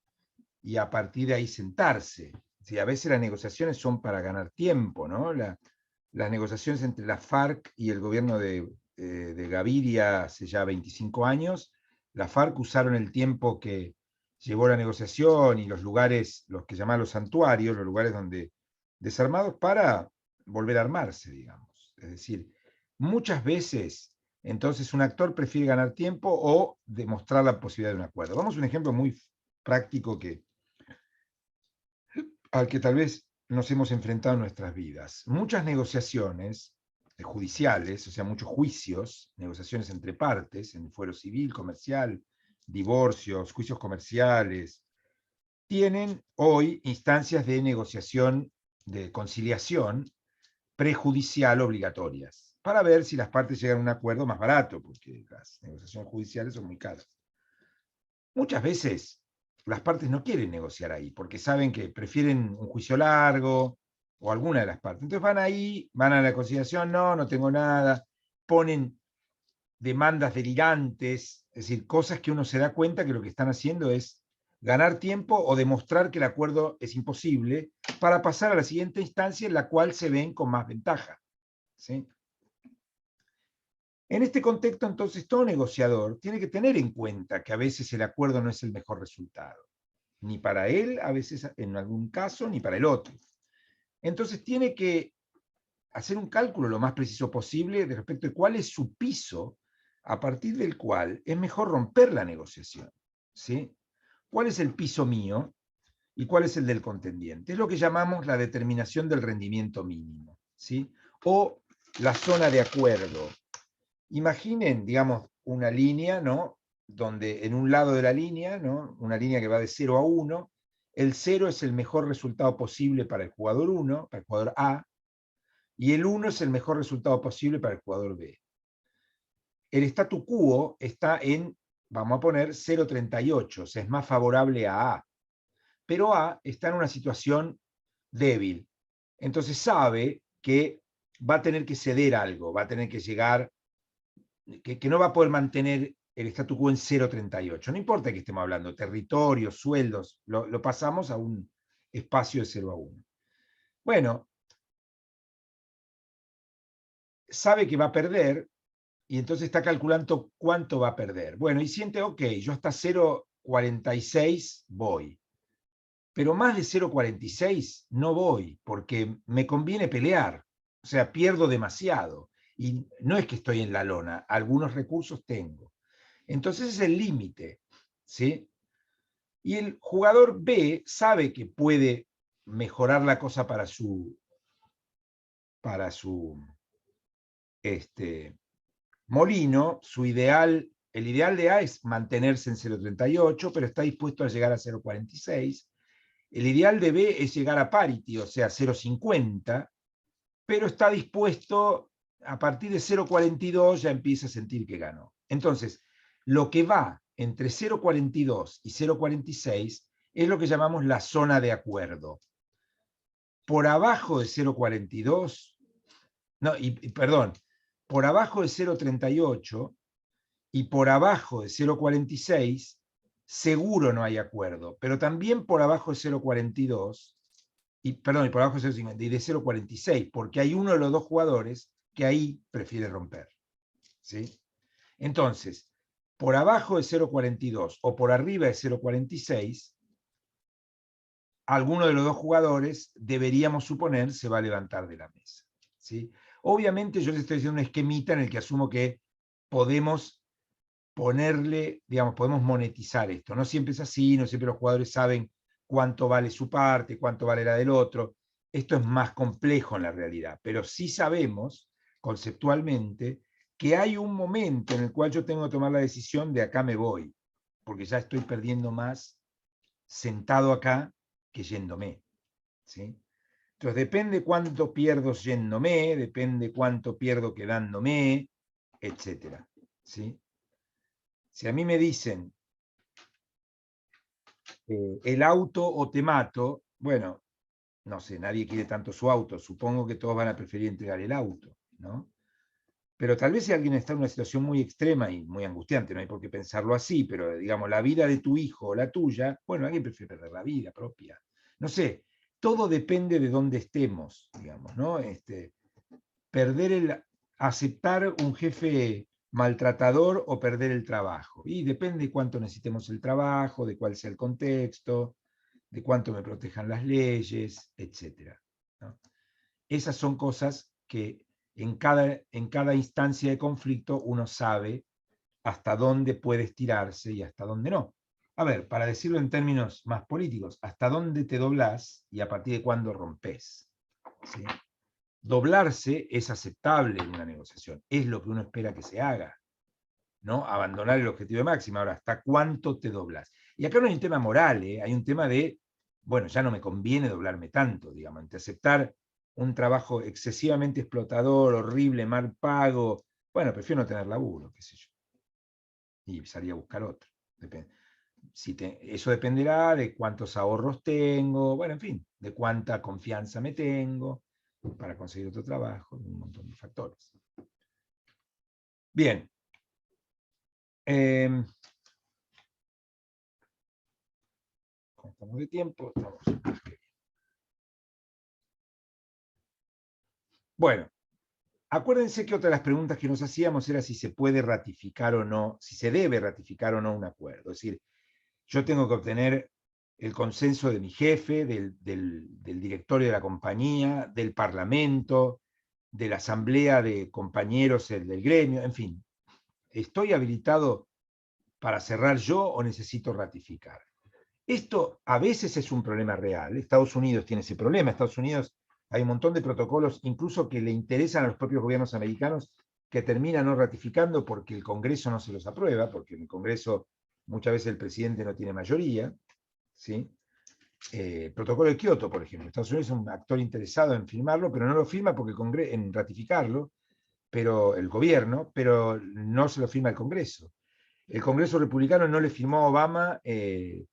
y a partir de ahí sentarse. Sí, a veces las negociaciones son para ganar tiempo, ¿no? Las negociaciones entre la FARC y el gobierno de Gaviria hace ya 25 años, la FARC usaron el tiempo que llevó la negociación y los lugares, los que llaman los santuarios, los lugares donde desarmados, para volver a armarse, digamos. Es decir, muchas veces, entonces, un actor prefiere ganar tiempo o demostrar la posibilidad de un acuerdo. Vamos a un ejemplo muy práctico al que tal vez nos hemos enfrentado en nuestras vidas. Muchas negociaciones judiciales, o sea, muchos juicios, negociaciones entre partes, en el fuero civil, comercial, divorcios, juicios comerciales, tienen hoy instancias de negociación, de conciliación prejudicial obligatorias, para ver si las partes llegan a un acuerdo más barato, porque las negociaciones judiciales son muy caras. Muchas veces las partes no quieren negociar ahí, porque saben que prefieren un juicio largo, o alguna de las partes. Entonces van ahí, van a la conciliación, no tengo nada, ponen demandas delirantes, es decir, cosas que uno se da cuenta que lo que están haciendo es ganar tiempo o demostrar que el acuerdo es imposible para pasar a la siguiente instancia en la cual se ven con más ventaja, ¿sí? En este contexto, entonces, todo negociador tiene que tener en cuenta que a veces el acuerdo no es el mejor resultado, ni para él, a veces en algún caso, ni para el otro. Entonces tiene que hacer un cálculo lo más preciso posible de respecto de cuál es su piso a partir del cual es mejor romper la negociación, ¿sí? ¿Cuál es el piso mío y cuál es el del contendiente? Es lo que llamamos la determinación del rendimiento mínimo, ¿sí? O la zona de acuerdo. Imaginen, digamos, una línea, ¿no?, donde en un lado de la línea, ¿no? Una línea que va de 0 a 1, el 0 es el mejor resultado posible para el jugador 1, para el jugador A, y el 1 es el mejor resultado posible para el jugador B. El statu quo está en, vamos a poner, 0,38, o sea, es más favorable a A. Pero A está en una situación débil. Entonces sabe que va a tener que ceder algo, va a tener que llegar, que no va a poder mantener el statu quo en 0,38. No importa que estemos hablando, territorios, sueldos, lo pasamos a un espacio de 0 a 1. Bueno, sabe que va a perder y entonces está calculando cuánto va a perder. Bueno, y siente, ok, yo hasta 0,46 voy. Pero más de 0,46 no voy, porque me conviene pelear. O sea, pierdo demasiado. Y no es que estoy en la lona, algunos recursos tengo. Entonces es el límite, ¿sí? Y el jugador B sabe que puede mejorar la cosa para su molino. El ideal de A es mantenerse en 0,38, pero está dispuesto a llegar a 0,46. El ideal de B es llegar a parity, o sea, 0,50, pero está dispuesto, a partir de 0,42 ya empieza a sentir que ganó. Entonces, lo que va entre 0,42 y 0,46 es lo que llamamos la zona de acuerdo. Por abajo de 0,42, no, perdón, por abajo de 0,38 y por abajo de 0,46, seguro no hay acuerdo, pero también por abajo de 0,42, y por abajo de 0,50 y de 0,46, porque hay uno de los dos jugadores que ahí prefiere romper. ¿Sí? Entonces, por abajo de 0,42 o por arriba de 0,46, alguno de los dos jugadores, deberíamos suponer, se va a levantar de la mesa. ¿Sí? Obviamente yo les estoy diciendo una esquemita en el que asumo que podemos ponerle, digamos, podemos monetizar esto. No siempre es así, no siempre los jugadores saben cuánto vale su parte, cuánto vale la del otro. Esto es más complejo en la realidad, pero sí sabemos conceptualmente que hay un momento en el cual yo tengo que tomar la decisión de acá me voy, porque ya estoy perdiendo más sentado acá que yéndome. ¿Sí? Entonces depende cuánto pierdo yéndome, depende cuánto pierdo quedándome, etc. ¿Sí? Si a mí me dicen el auto o te mato, bueno, no sé, nadie quiere tanto su auto, supongo que todos van a preferir entregar el auto, ¿no? Pero tal vez si alguien está en una situación muy extrema y muy angustiante, no hay por qué pensarlo así, pero digamos, la vida de tu hijo o la tuya, bueno, alguien prefiere perder la vida propia. No sé, todo depende de dónde estemos, digamos, ¿no? Aceptar un jefe maltratador o perder el trabajo. Y depende de cuánto necesitemos el trabajo, de cuál sea el contexto, de cuánto me protejan las leyes, etc. ¿No? Esas son cosas que en cada instancia de conflicto uno sabe hasta dónde puede estirarse y hasta dónde no. A ver, para decirlo en términos más políticos, hasta dónde te doblás y a partir de cuándo rompes. ¿Sí? Doblarse es aceptable en una negociación, es lo que uno espera que se haga, ¿no? Abandonar el objetivo de máxima. Ahora, ¿hasta cuánto te doblas? Y acá no hay un tema moral, hay un tema de, bueno, ya no me conviene doblarme tanto, digamos, entre aceptar un trabajo excesivamente explotador, horrible, mal pago, bueno, prefiero no tener laburo, qué sé yo, y salir a buscar otro. Eso dependerá de cuántos ahorros tengo, bueno, en fin, de cuánta confianza me tengo para conseguir otro trabajo, un montón de factores. Bien. Como estamos de tiempo, estamos más que bien. Bueno, acuérdense que otra de las preguntas que nos hacíamos era si se puede ratificar o no, si se debe ratificar o no un acuerdo. Es decir, yo tengo que obtener el consenso de mi jefe, del directorio de la compañía, del parlamento, de la asamblea de compañeros del gremio, en fin. ¿Estoy habilitado para cerrar yo o necesito ratificar? Esto a veces es un problema real. Estados Unidos tiene ese problema. Estados Unidos hay un montón de protocolos, incluso que le interesan a los propios gobiernos americanos, que termina no ratificando porque el Congreso no se los aprueba, porque en el Congreso muchas veces el presidente no tiene mayoría, ¿sí? El protocolo de Kioto, por ejemplo. Estados Unidos es un actor interesado en firmarlo, pero no lo firma porque en ratificarlo, pero el gobierno, pero no se lo firma el Congreso. El Congreso republicano no le firmó a Obama el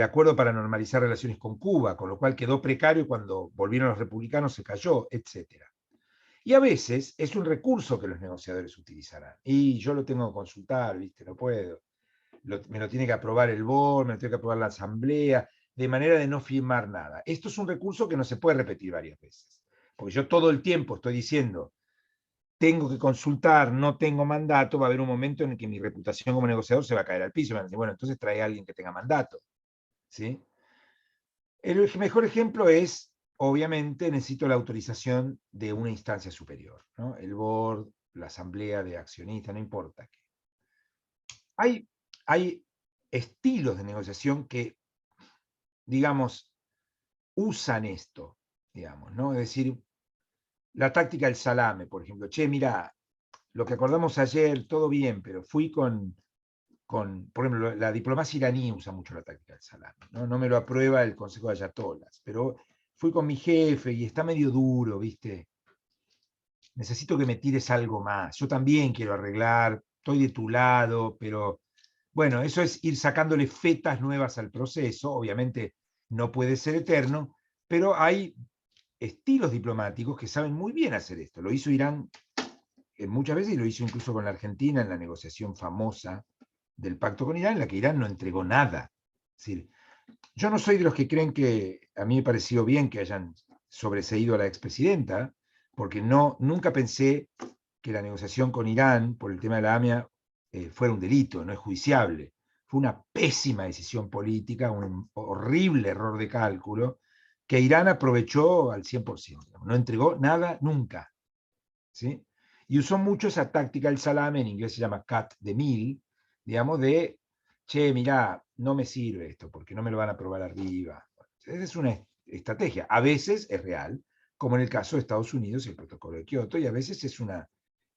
acuerdo para normalizar relaciones con Cuba, con lo cual quedó precario y cuando volvieron los republicanos se cayó, etc. Y a veces es un recurso que los negociadores utilizarán. Y yo lo tengo que consultar, ¿viste? No puedo. Me lo tiene que aprobar el board, me lo tiene que aprobar la asamblea, de manera de no firmar nada. Esto es un recurso que no se puede repetir varias veces. Porque yo todo el tiempo estoy diciendo, tengo que consultar, no tengo mandato, va a haber un momento en el que mi reputación como negociador se va a caer al piso. Me van a decir, bueno, entonces trae a alguien que tenga mandato. ¿Sí? El mejor ejemplo es, obviamente, necesito la autorización de una instancia superior, ¿no? El board, la asamblea de accionistas, no importa qué. Hay estilos de negociación que, digamos, usan esto, digamos, ¿no? Es decir, la táctica del salame, por ejemplo. Che, mira, lo que acordamos ayer, todo bien, pero fui por ejemplo, la diplomacia iraní usa mucho la táctica del salame, ¿no? No me lo aprueba el Consejo de Ayatolas, pero fui con mi jefe y está medio duro, ¿viste? Necesito que me tires algo más. Yo también quiero arreglar, estoy de tu lado, pero bueno, eso es ir sacándole fetas nuevas al proceso. Obviamente no puede ser eterno, pero hay estilos diplomáticos que saben muy bien hacer esto. Lo hizo Irán muchas veces y lo hizo incluso con la Argentina en la negociación famosa del pacto con Irán, en la que Irán no entregó nada. Es decir, yo no soy de los que creen que a mí me pareció bien que hayan sobreseído a la expresidenta, porque nunca pensé que la negociación con Irán por el tema de la AMIA fuera un delito, no es judiciable. Fue una pésima decisión política, un horrible error de cálculo, que Irán aprovechó al 100%. No entregó nada nunca. ¿Sí? Y usó mucho esa táctica del salame, en inglés se llama cut the meal, digamos, de, che, mirá, no me sirve esto, porque no me lo van a probar arriba. Esa es una estrategia. A veces es real, como en el caso de Estados Unidos y el protocolo de Kioto, y a veces es una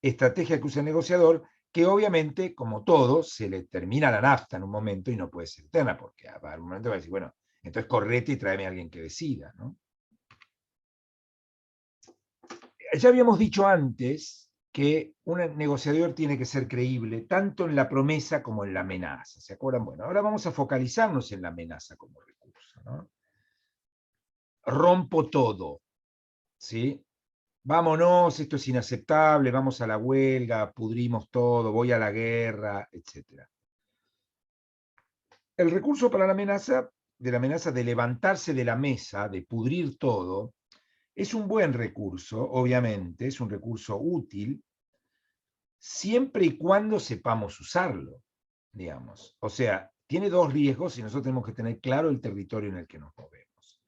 estrategia que usa el negociador, que obviamente, como todo, se le termina la nafta en un momento y no puede ser eterna, porque a un momento va a decir, bueno, entonces correte y tráeme a alguien que decida, ¿no? Ya habíamos dicho antes que un negociador tiene que ser creíble tanto en la promesa como en la amenaza. ¿Se acuerdan? Bueno, ahora vamos a focalizarnos en la amenaza como recurso, ¿no? Rompo todo, ¿sí? Vámonos, esto es inaceptable, vamos a la huelga, pudrimos todo, voy a la guerra, etc. El recurso para la amenaza de levantarse de la mesa, de pudrir todo, es un buen recurso, obviamente, es un recurso útil, siempre y cuando sepamos usarlo, digamos. O sea, tiene dos riesgos y nosotros tenemos que tener claro el territorio en el que nos movemos.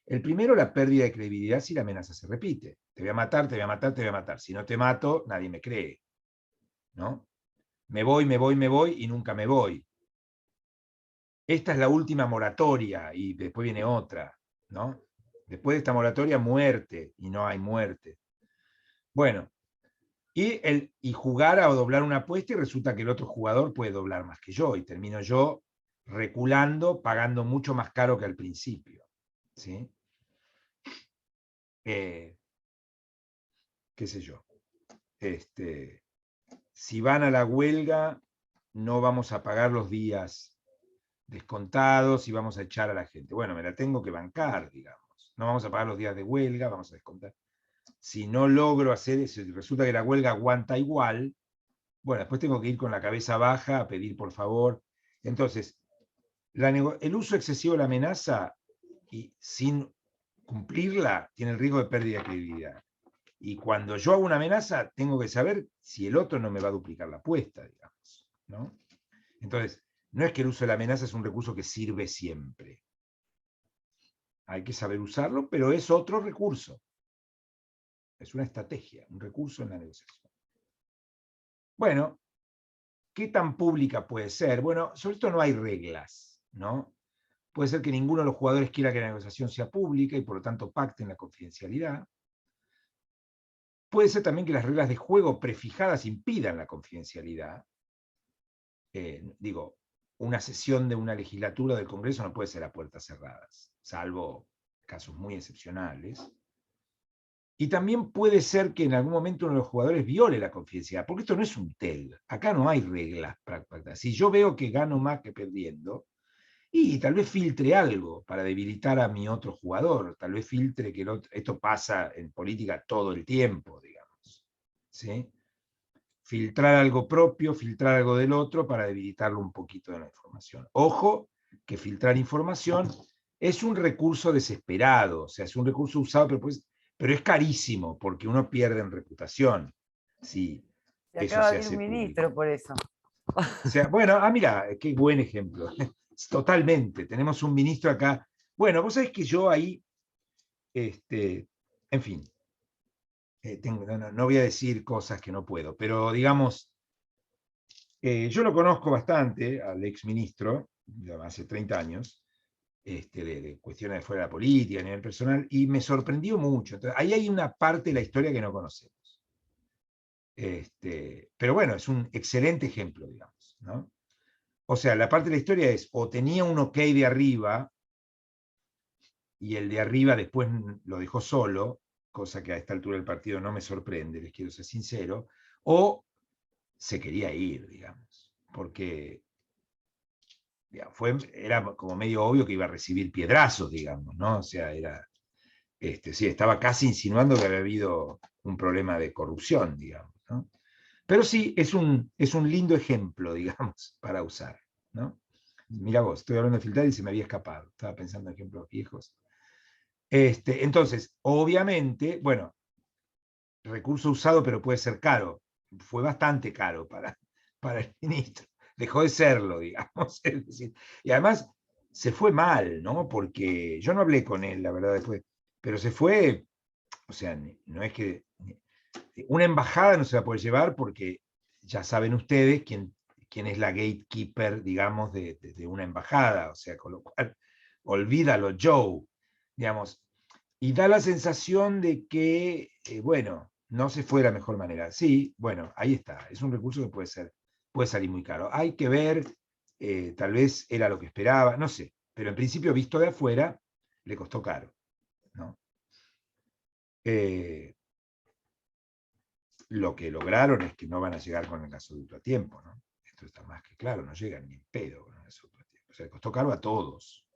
El primero, la pérdida de credibilidad si la amenaza se repite. Te voy a matar, te voy a matar, te voy a matar. Si no te mato, nadie me cree, ¿no? Me voy, me voy, me voy y nunca me voy. Esta es la última moratoria y después viene otra, ¿no? Después de esta moratoria, muerte, y no hay muerte. Bueno, y jugar a doblar una apuesta y resulta que el otro jugador puede doblar más que yo y termino yo reculando, pagando mucho más caro que al principio. ¿Sí? Qué sé yo. Si van a la huelga, no vamos a pagar los días descontados y vamos a echar a la gente. Bueno, me la tengo que bancar, digamos. No vamos a pagar los días de huelga, vamos a descontar. Si no logro hacer eso, y resulta que la huelga aguanta igual, bueno, después tengo que ir con la cabeza baja a pedir por favor. Entonces, el uso excesivo de la amenaza y sin cumplirla tiene el riesgo de pérdida de credibilidad. Y cuando yo hago una amenaza, tengo que saber si el otro no me va a duplicar la apuesta, digamos, ¿no? Entonces, no es que el uso de la amenaza es un recurso que sirve siempre. Hay que saber usarlo, pero es otro recurso. Es una estrategia, un recurso en la negociación. Bueno, ¿qué tan pública puede ser? Bueno, sobre esto no hay reglas, ¿no? Puede ser que ninguno de los jugadores quiera que la negociación sea pública y por lo tanto pacten la confidencialidad. puede ser también que las reglas de juego prefijadas impidan la confidencialidad. Digo, una sesión de una legislatura del Congreso no puede ser a puertas cerradas, salvo casos muy excepcionales. Y también puede ser que en algún momento uno de los jugadores viole la confidencialidad, porque esto no es un TEL, acá no hay reglas prácticas. Si yo veo que gano más que perdiendo, y tal vez filtre algo para debilitar a mi otro jugador, tal vez filtre que esto pasa en política todo el tiempo, digamos, ¿sí? Filtrar algo propio, filtrar algo del otro para debilitarlo un poquito de la información. Ojo, que filtrar información es un recurso desesperado, o sea, es un recurso usado, pero es carísimo, porque uno pierde en reputación si Se eso acaba se de ir un hace ministro público. por eso. O sea, bueno, mira, qué buen ejemplo. Totalmente, tenemos un ministro acá. Bueno, vos sabés que yo ahí, en fin, no voy a decir cosas que no puedo, pero digamos, yo lo conozco bastante al exministro, hace 30 años, de cuestiones de fuera de la política, a nivel personal, y me sorprendió mucho. Entonces, ahí hay una parte de la historia que no conocemos. Pero bueno, es un excelente ejemplo, digamos, ¿no? O sea, la parte de la historia es, o tenía un ok de arriba, y el de arriba después lo dejó solo, cosa que a esta altura del partido no me sorprende, les quiero ser sincero, o se quería ir, digamos, porque digamos, era como medio obvio que iba a recibir piedrazos, digamos, ¿no? O sea, sí, estaba casi insinuando que había habido un problema de corrupción, digamos, ¿no? Pero sí, es un lindo ejemplo, digamos, para usar, ¿no? Mira vos, estoy hablando de filtrar y se me había escapado, estaba pensando en ejemplos viejos. Entonces, obviamente, bueno, recurso usado, pero puede ser caro. Fue bastante caro para el ministro. Dejó de serlo, digamos. Es decir, y además se fue mal, ¿no? Porque yo no hablé con él, la verdad, después, pero se fue, o sea, no es que una embajada no se la puede llevar porque ya saben ustedes quién es la gatekeeper, digamos, de una embajada, o sea, con lo cual, olvídalo, Joe, digamos, y da la sensación de que, bueno, no se fue de la mejor manera. Sí, bueno, ahí está, es un recurso que puede salir muy caro. Hay que ver, tal vez era lo que esperaba, no sé, pero en principio, visto de afuera, le costó caro, ¿no? Lo que lograron es que no van a llegar con el gasoducto a tiempo, ¿no? Esto está más que claro, no llegan ni en pedo con el gasoducto a tiempo. O sea, le costó caro a todos.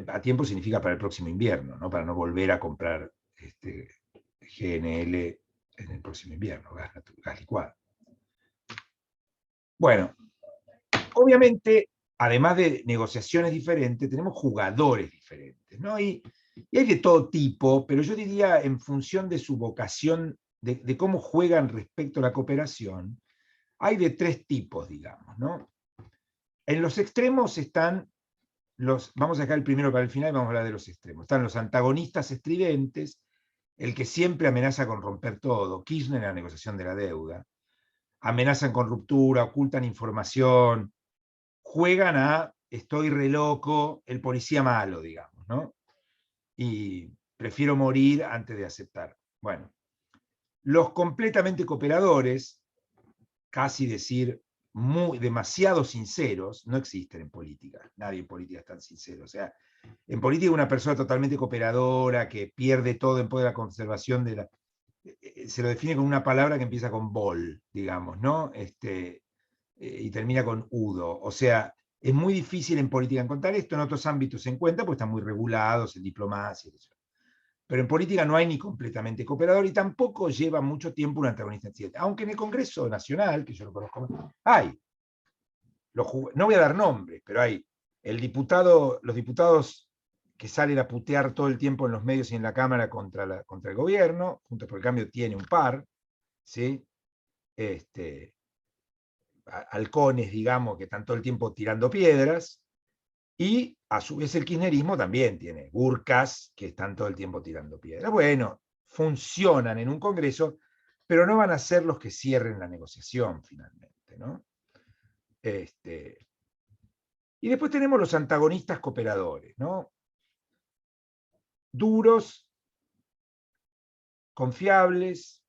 A tiempo significa para el próximo invierno, ¿no? Para no volver a comprar GNL en el próximo invierno, gas licuado. Bueno, obviamente, además de negociaciones diferentes, tenemos jugadores diferentes, ¿no? Y hay de todo tipo, pero yo diría en función de su vocación, de cómo juegan respecto a la cooperación, hay de tres tipos, digamos, ¿no? En los extremos están vamos a dejar el primero para el final y vamos a hablar de los extremos. Están los antagonistas estridentes, el que siempre amenaza con romper todo, Kirchner en la negociación de la deuda, amenazan con ruptura, ocultan información, juegan a estoy re loco, el policía malo, digamos, ¿no? Y prefiero morir antes de aceptar. Bueno, los completamente cooperadores, casi decir demasiado sinceros, no existen en política. Nadie en política es tan sincero. O sea, en política una persona totalmente cooperadora, que pierde todo en pos de la conservación de la... se lo define con una palabra que empieza con bol, digamos, ¿no? Y termina con udo. O sea, es muy difícil en política encontrar esto, en otros ámbitos se encuentra, porque están muy regulados, en diplomacia, etc. Pero en política no hay ni completamente cooperador y tampoco lleva mucho tiempo un antagonista incidente. Aunque en el Congreso Nacional, que yo lo conozco, hay. No voy a dar nombres, pero hay los diputados que salen a putear todo el tiempo en los medios y en la Cámara contra el gobierno. Juntos por el Cambio tiene un par, ¿sí? Halcones, digamos, que están todo el tiempo tirando piedras. Y a su vez el kirchnerismo también tiene burcas que están todo el tiempo tirando piedras. Bueno, funcionan en un Congreso, pero no van a ser los que cierren la negociación finalmente, ¿no? Y después tenemos los antagonistas cooperadores, ¿no? Duros, confiables,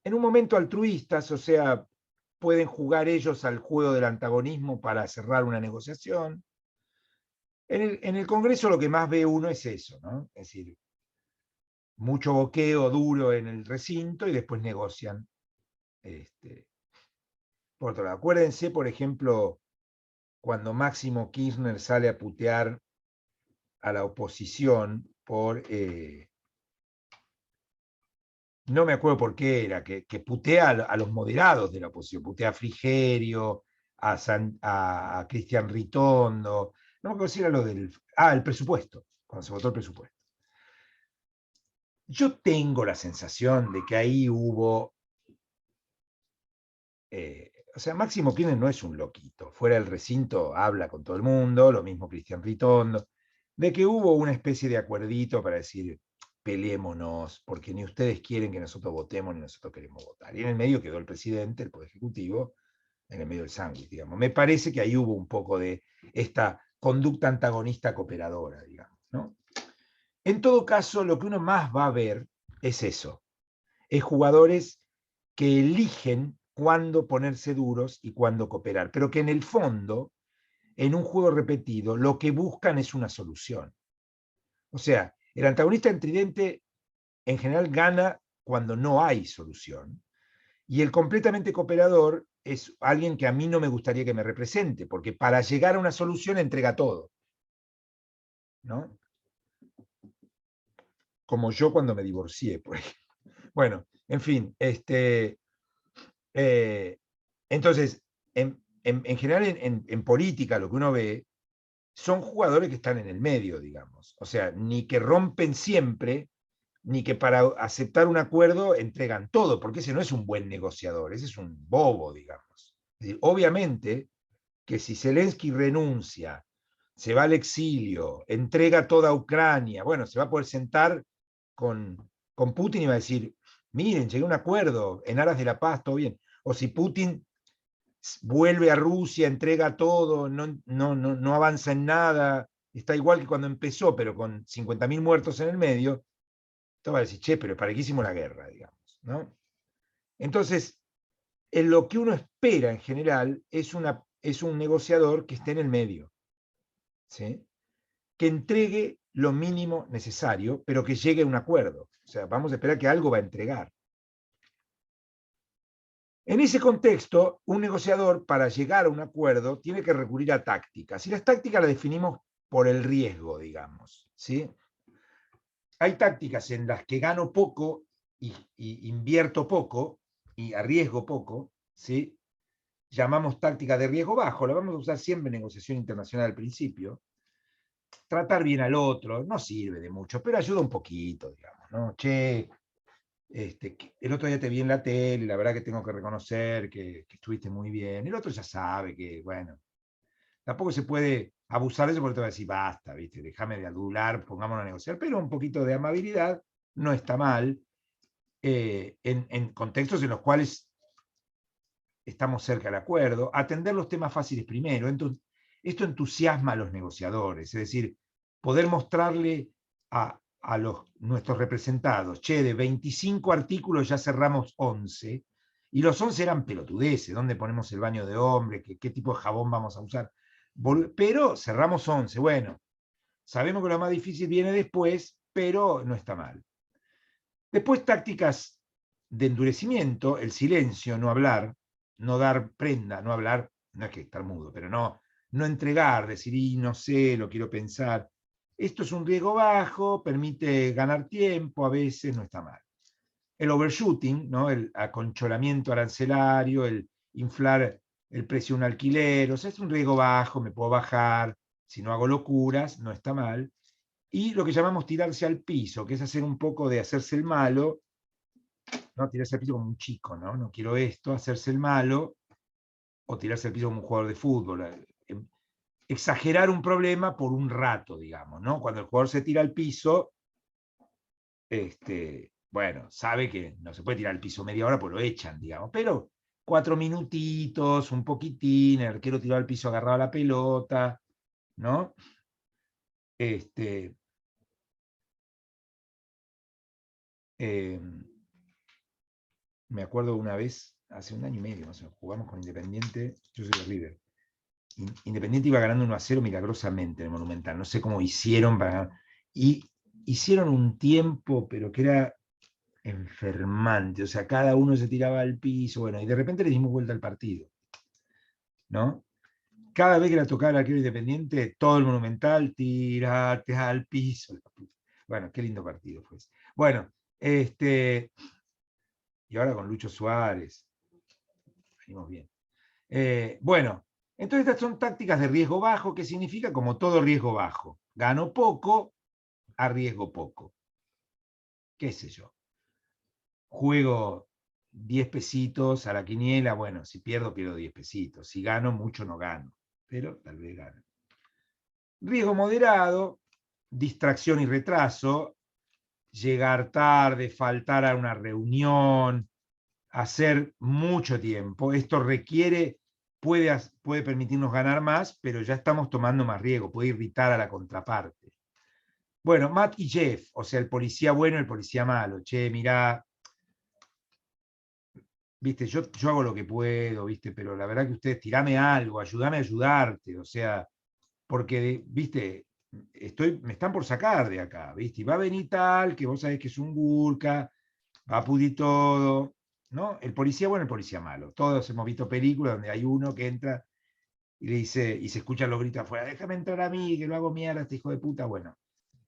en un momento altruistas, o sea, pueden jugar ellos al juego del antagonismo para cerrar una negociación. En el Congreso lo que más ve uno es eso, ¿no? Es decir, mucho boqueo duro en el recinto y después negocian. Por otro lado, acuérdense, por ejemplo, cuando Máximo Kirchner sale a putear a la oposición por, no me acuerdo por qué era, que putea a los moderados de la oposición, putea a Frigerio, a Cristian Ritondo, no me acuerdo si era lo del, el presupuesto, cuando se votó el presupuesto. Yo tengo la sensación de que ahí hubo, o sea, Máximo Kirchner no es un loquito, fuera del recinto habla con todo el mundo, lo mismo Cristian Ritondo, de que hubo una especie de acuerdito para decir, peleémonos, porque ni ustedes quieren que nosotros votemos, ni nosotros queremos votar. Y en el medio quedó el presidente, el Poder Ejecutivo, en el medio del sándwich, digamos. Me parece que ahí hubo un poco de esta conducta antagonista cooperadora, digamos, ¿no? En todo caso, lo que uno más va a ver es eso, es jugadores que eligen cuándo ponerse duros y cuándo cooperar, pero que en el fondo, en un juego repetido, lo que buscan es una solución. O sea, el antagonista en Tridente en general gana cuando no hay solución, y el completamente cooperador es alguien que a mí no me gustaría que me represente, porque para llegar a una solución entrega todo, ¿no? Como yo cuando me divorcié, por ejemplo. Bueno, en fin, entonces, en general en política lo que uno ve son jugadores que están en el medio, digamos. O sea, ni que rompen siempre, ni que para aceptar un acuerdo entregan todo, porque ese no es un buen negociador, ese es un bobo, digamos. Es decir, obviamente que si Zelensky renuncia, se va al exilio, entrega toda Ucrania, bueno, se va a poder sentar con Putin y va a decir, miren, llegué a un acuerdo en aras de la paz, todo bien. O si Putin vuelve a Rusia, entrega todo, no avanza en nada, está igual que cuando empezó, pero con 50.000 muertos en el medio, te va a decir, che, pero ¿para qué hicimos la guerra, digamos? ¿No? Entonces, en lo que uno espera en general es un negociador que esté en el medio, ¿sí? Que entregue lo mínimo necesario, pero que llegue a un acuerdo. O sea, vamos a esperar que algo va a entregar. En ese contexto, un negociador, para llegar a un acuerdo, tiene que recurrir a tácticas. Y las tácticas las definimos por el riesgo, digamos, ¿sí? Hay tácticas en las que gano poco y invierto poco y arriesgo poco, ¿sí? Llamamos táctica de riesgo bajo, la vamos a usar siempre en negociación internacional al principio. Tratar bien al otro no sirve de mucho, pero ayuda un poquito, digamos, ¿no? Che, el otro día te vi en la tele, la verdad que tengo que reconocer que estuviste muy bien. El otro ya sabe que, bueno, tampoco se puede abusar de eso porque te va a decir, basta, ¿viste? Déjame de adular, pongámonos a negociar, pero un poquito de amabilidad no está mal en contextos en los cuales estamos cerca del acuerdo, atender los temas fáciles primero. Entonces, esto entusiasma a los negociadores, es decir, poder mostrarle a nuestros representados, che, de 25 artículos ya cerramos 11, y los 11 eran pelotudeces, ¿dónde ponemos el baño de hombre? ¿Qué tipo de jabón vamos a usar? Pero cerramos 11, bueno, sabemos que lo más difícil viene después, pero no está mal. Después tácticas de endurecimiento, el silencio, no hablar, no dar prenda, no hablar, no es que estar mudo, pero no entregar, decir, y no sé, lo quiero pensar. Esto es un riesgo bajo, permite ganar tiempo, a veces no está mal. El overshooting, ¿no? El aconcholamiento arancelario, el inflar el precio de un alquiler, o sea, es un riesgo bajo, me puedo bajar, si no hago locuras, no está mal. Y lo que llamamos tirarse al piso, que es hacer un poco de hacerse el malo, ¿no? Tirarse al piso como un chico, ¿no? No quiero esto, hacerse el malo, o tirarse al piso como un jugador de fútbol. Exagerar un problema por un rato, digamos, ¿no? Cuando el jugador se tira al piso, bueno, sabe que no se puede tirar al piso media hora, pues lo echan, digamos, pero 4 minutitos, un poquitín, el arquero tirado al piso agarrado a la pelota, ¿no? me acuerdo una vez, hace un año y medio más o menos, jugamos con Independiente, yo soy de River. Independiente iba ganando 1-0 milagrosamente en el Monumental, no sé cómo hicieron para ganar. Y hicieron un tiempo, pero que era enfermante, o sea, cada uno se tiraba al piso, bueno, y de repente le dimos vuelta al partido, ¿no? Cada vez que la tocaba el arquero Independiente, todo el Monumental, tirate al piso. Bueno, qué lindo partido fue ese. Bueno, y ahora con Lucho Suárez, venimos bien. Bueno, entonces estas son tácticas de riesgo bajo, que significa como todo riesgo bajo. Gano poco, arriesgo poco. ¿Qué sé yo? Juego 10 pesitos a la quiniela, bueno, si pierdo, pierdo 10 pesitos. Si gano, mucho no gano, pero tal vez gano. Riesgo moderado, distracción y retraso, llegar tarde, faltar a una reunión, hacer mucho tiempo. Esto requiere, puede permitirnos ganar más, pero ya estamos tomando más riesgo, puede irritar a la contraparte. Bueno, Matt y Jeff, o sea, el policía bueno y el policía malo. Che, mirá, viste, yo hago lo que puedo, viste, pero la verdad que ustedes, tirame algo, ayúdame a ayudarte, o sea, porque, viste, me están por sacar de acá, viste, y va a venir tal, que vos sabés que es un burka, va a pudrir todo, ¿no? El policía bueno, el policía malo. Todos hemos visto películas donde hay uno que entra y le dice, y se escuchan los gritos afuera, déjame entrar a mí, que lo hago mierda, este hijo de puta, bueno.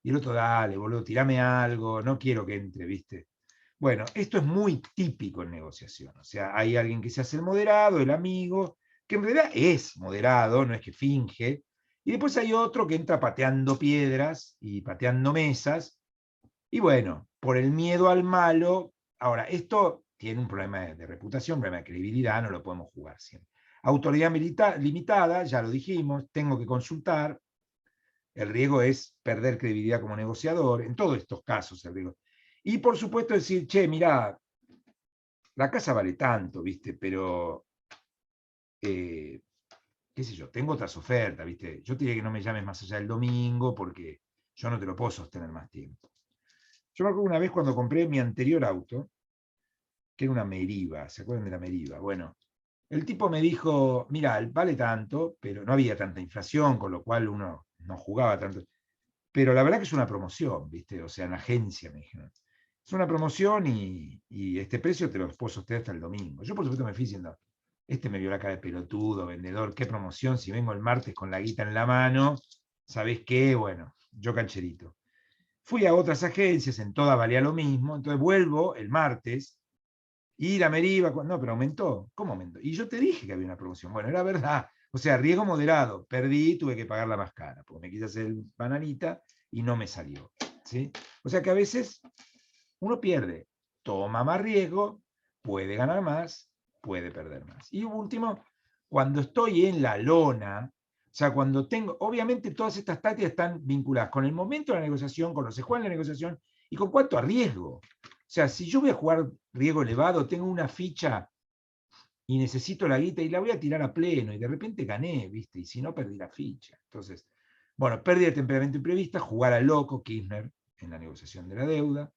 Y el otro, dale, boludo, tirame algo, no quiero que entre, ¿viste? Bueno, esto es muy típico en negociación. O sea, hay alguien que se hace el moderado, el amigo, que en realidad es moderado, no es que finge. Y después hay otro que entra pateando piedras y pateando mesas. Y bueno, por el miedo al malo. Ahora, esto tiene un problema de reputación, un problema de credibilidad, no lo podemos jugar siempre. Autoridad limitada, ya lo dijimos, tengo que consultar. El riesgo es perder credibilidad como negociador, en todos estos casos el riesgo. Y por supuesto decir, che, mirá, la casa vale tanto, ¿viste? Pero, qué sé yo, tengo otras ofertas, ¿viste? Yo te diría que no me llames más allá del domingo porque yo no te lo puedo sostener más tiempo. Yo me acuerdo una vez cuando compré mi anterior auto, que era una Meriva, ¿se acuerdan de la Meriva? Bueno, el tipo me dijo, mira, vale tanto, pero no había tanta inflación, con lo cual uno no jugaba tanto. Pero la verdad que es una promoción, ¿viste? O sea, en la agencia me dijeron. Es una promoción y este precio te lo puedo sostener hasta el domingo. Yo por supuesto me fui diciendo, este me vio la cara de pelotudo, vendedor, qué promoción, si vengo el martes con la guita en la mano, ¿sabés qué? Bueno, yo cancherito. Fui a otras agencias, en todas valía lo mismo, entonces vuelvo el martes y la Meriva, no, pero aumentó. ¿Cómo aumentó? Y yo te dije que había una promoción. Bueno, era verdad. O sea, riesgo moderado. Perdí, tuve que pagarla más cara, porque me quise hacer el bananita y no me salió. ¿Sí? O sea que a veces uno pierde, toma más riesgo, puede ganar más, puede perder más. Y último, cuando estoy en la lona, o sea, cuando tengo, obviamente todas estas tácticas están vinculadas con el momento de la negociación, con lo que se juega en la negociación y con cuánto arriesgo. O sea, si yo voy a jugar riesgo elevado, tengo una ficha y necesito la guita y la voy a tirar a pleno y de repente gané, ¿viste? Y si no, perdí la ficha. Entonces, bueno, pérdida de temperamento imprevista, jugar a loco, Kirchner, en la negociación de la deuda.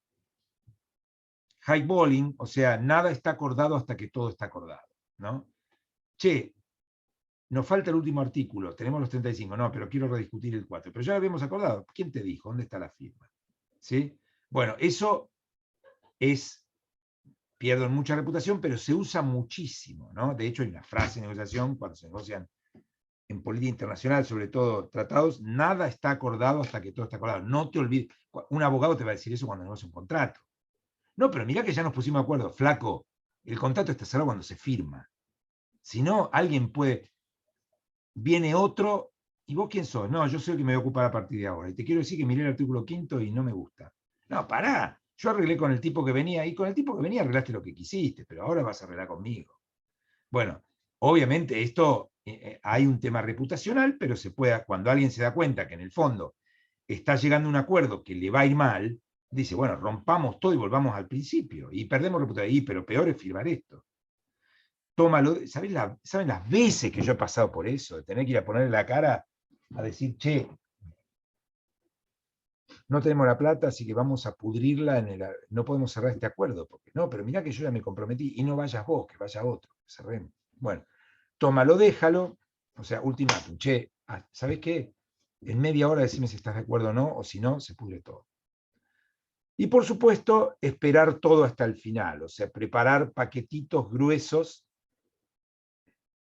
Highballing, o sea, nada está acordado hasta que todo está acordado, ¿no? Che, nos falta el último artículo, tenemos los 35, no, pero quiero rediscutir el 4, pero ya lo habíamos acordado. ¿Quién te dijo? ¿Dónde está la firma? ¿Sí? Bueno, eso es, pierdo mucha reputación, pero se usa muchísimo, ¿no? De hecho, hay una frase de negociación, cuando se negocian en política internacional, sobre todo tratados, nada está acordado hasta que todo está acordado. No te olvides, un abogado te va a decir eso cuando negocia un contrato. No, pero mirá que ya nos pusimos de acuerdo, flaco, el contrato está cerrado cuando se firma. Si no, alguien puede, viene otro, ¿y vos quién sos? No, yo soy el que me voy a ocupar a partir de ahora. Y te quiero decir que miré el artículo 5 y no me gusta. No, pará, yo arreglé con el tipo que venía, y con el tipo que venía arreglaste lo que quisiste, pero ahora vas a arreglar conmigo. Bueno, obviamente esto, hay un tema reputacional, pero se puede, cuando alguien se da cuenta que en el fondo está llegando a un acuerdo que le va a ir mal, dice, bueno, rompamos todo y volvamos al principio. Y perdemos reputación, pero peor es firmar esto. Tómalo, ¿saben las veces que yo he pasado por eso? De tener que ir a ponerle la cara a decir, che, no tenemos la plata, así que vamos a pudrirla no podemos cerrar este acuerdo, porque no, pero mirá que yo ya me comprometí, y no vayas vos, que vaya otro, cerremos. Bueno, tómalo, déjalo, o sea, ultimátum, che, ¿sabés qué? En media hora decime si estás de acuerdo o no, o si no, se pudre todo. Y por supuesto, esperar todo hasta el final, o sea, preparar paquetitos gruesos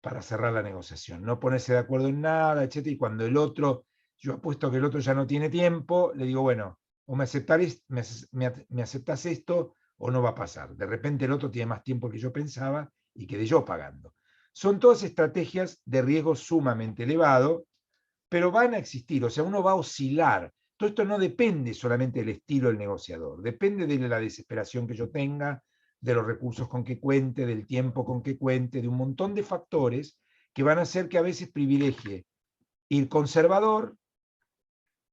para cerrar la negociación, no ponerse de acuerdo en nada, etc. Y cuando el otro, yo apuesto que el otro ya no tiene tiempo, le digo, bueno, o me aceptás esto o no va a pasar. De repente el otro tiene más tiempo que yo pensaba y quedé yo pagando. Son todas estrategias de riesgo sumamente elevado, pero van a existir, o sea, uno va a oscilar. Todo esto no depende solamente del estilo del negociador, depende de la desesperación que yo tenga, de los recursos con que cuente, del tiempo con que cuente, de un montón de factores que van a hacer que a veces privilegie ir conservador,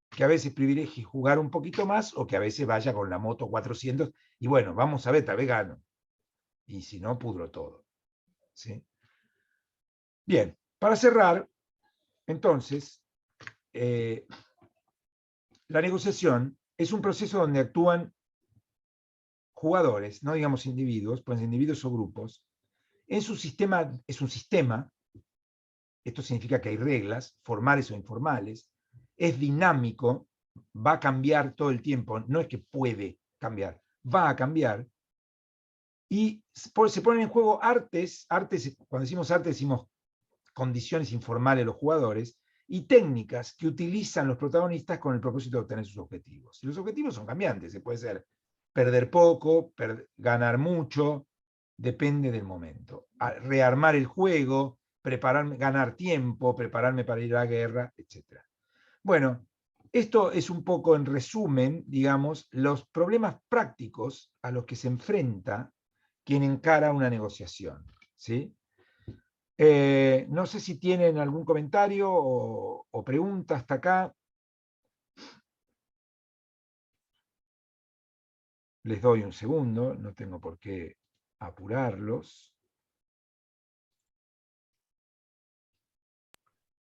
que a veces privilegie jugar un poquito más, o que a veces vaya con la moto 400, y bueno, vamos a ver, tal vez gano. Y si no, pudro todo. ¿Sí? Bien, para cerrar, entonces, la negociación es un proceso donde actúan jugadores, no digamos individuos, pues individuos o grupos, en su sistema, es un sistema, esto significa que hay reglas, formales o informales, es dinámico, va a cambiar todo el tiempo, no es que puede cambiar, va a cambiar, y se ponen en juego artes, cuando decimos artes decimos condiciones informales de los jugadores, y técnicas que utilizan los protagonistas con el propósito de obtener sus objetivos. Y los objetivos son cambiantes, se puede ser perder poco, ganar mucho, depende del momento. Rearmar el juego, prepararme, ganar tiempo, prepararme para ir a la guerra, etc. Bueno, esto es un poco en resumen, digamos, los problemas prácticos a los que se enfrenta quien encara una negociación. ¿Sí? No sé si tienen algún comentario o pregunta hasta acá. Les doy un segundo, no tengo por qué apurarlos.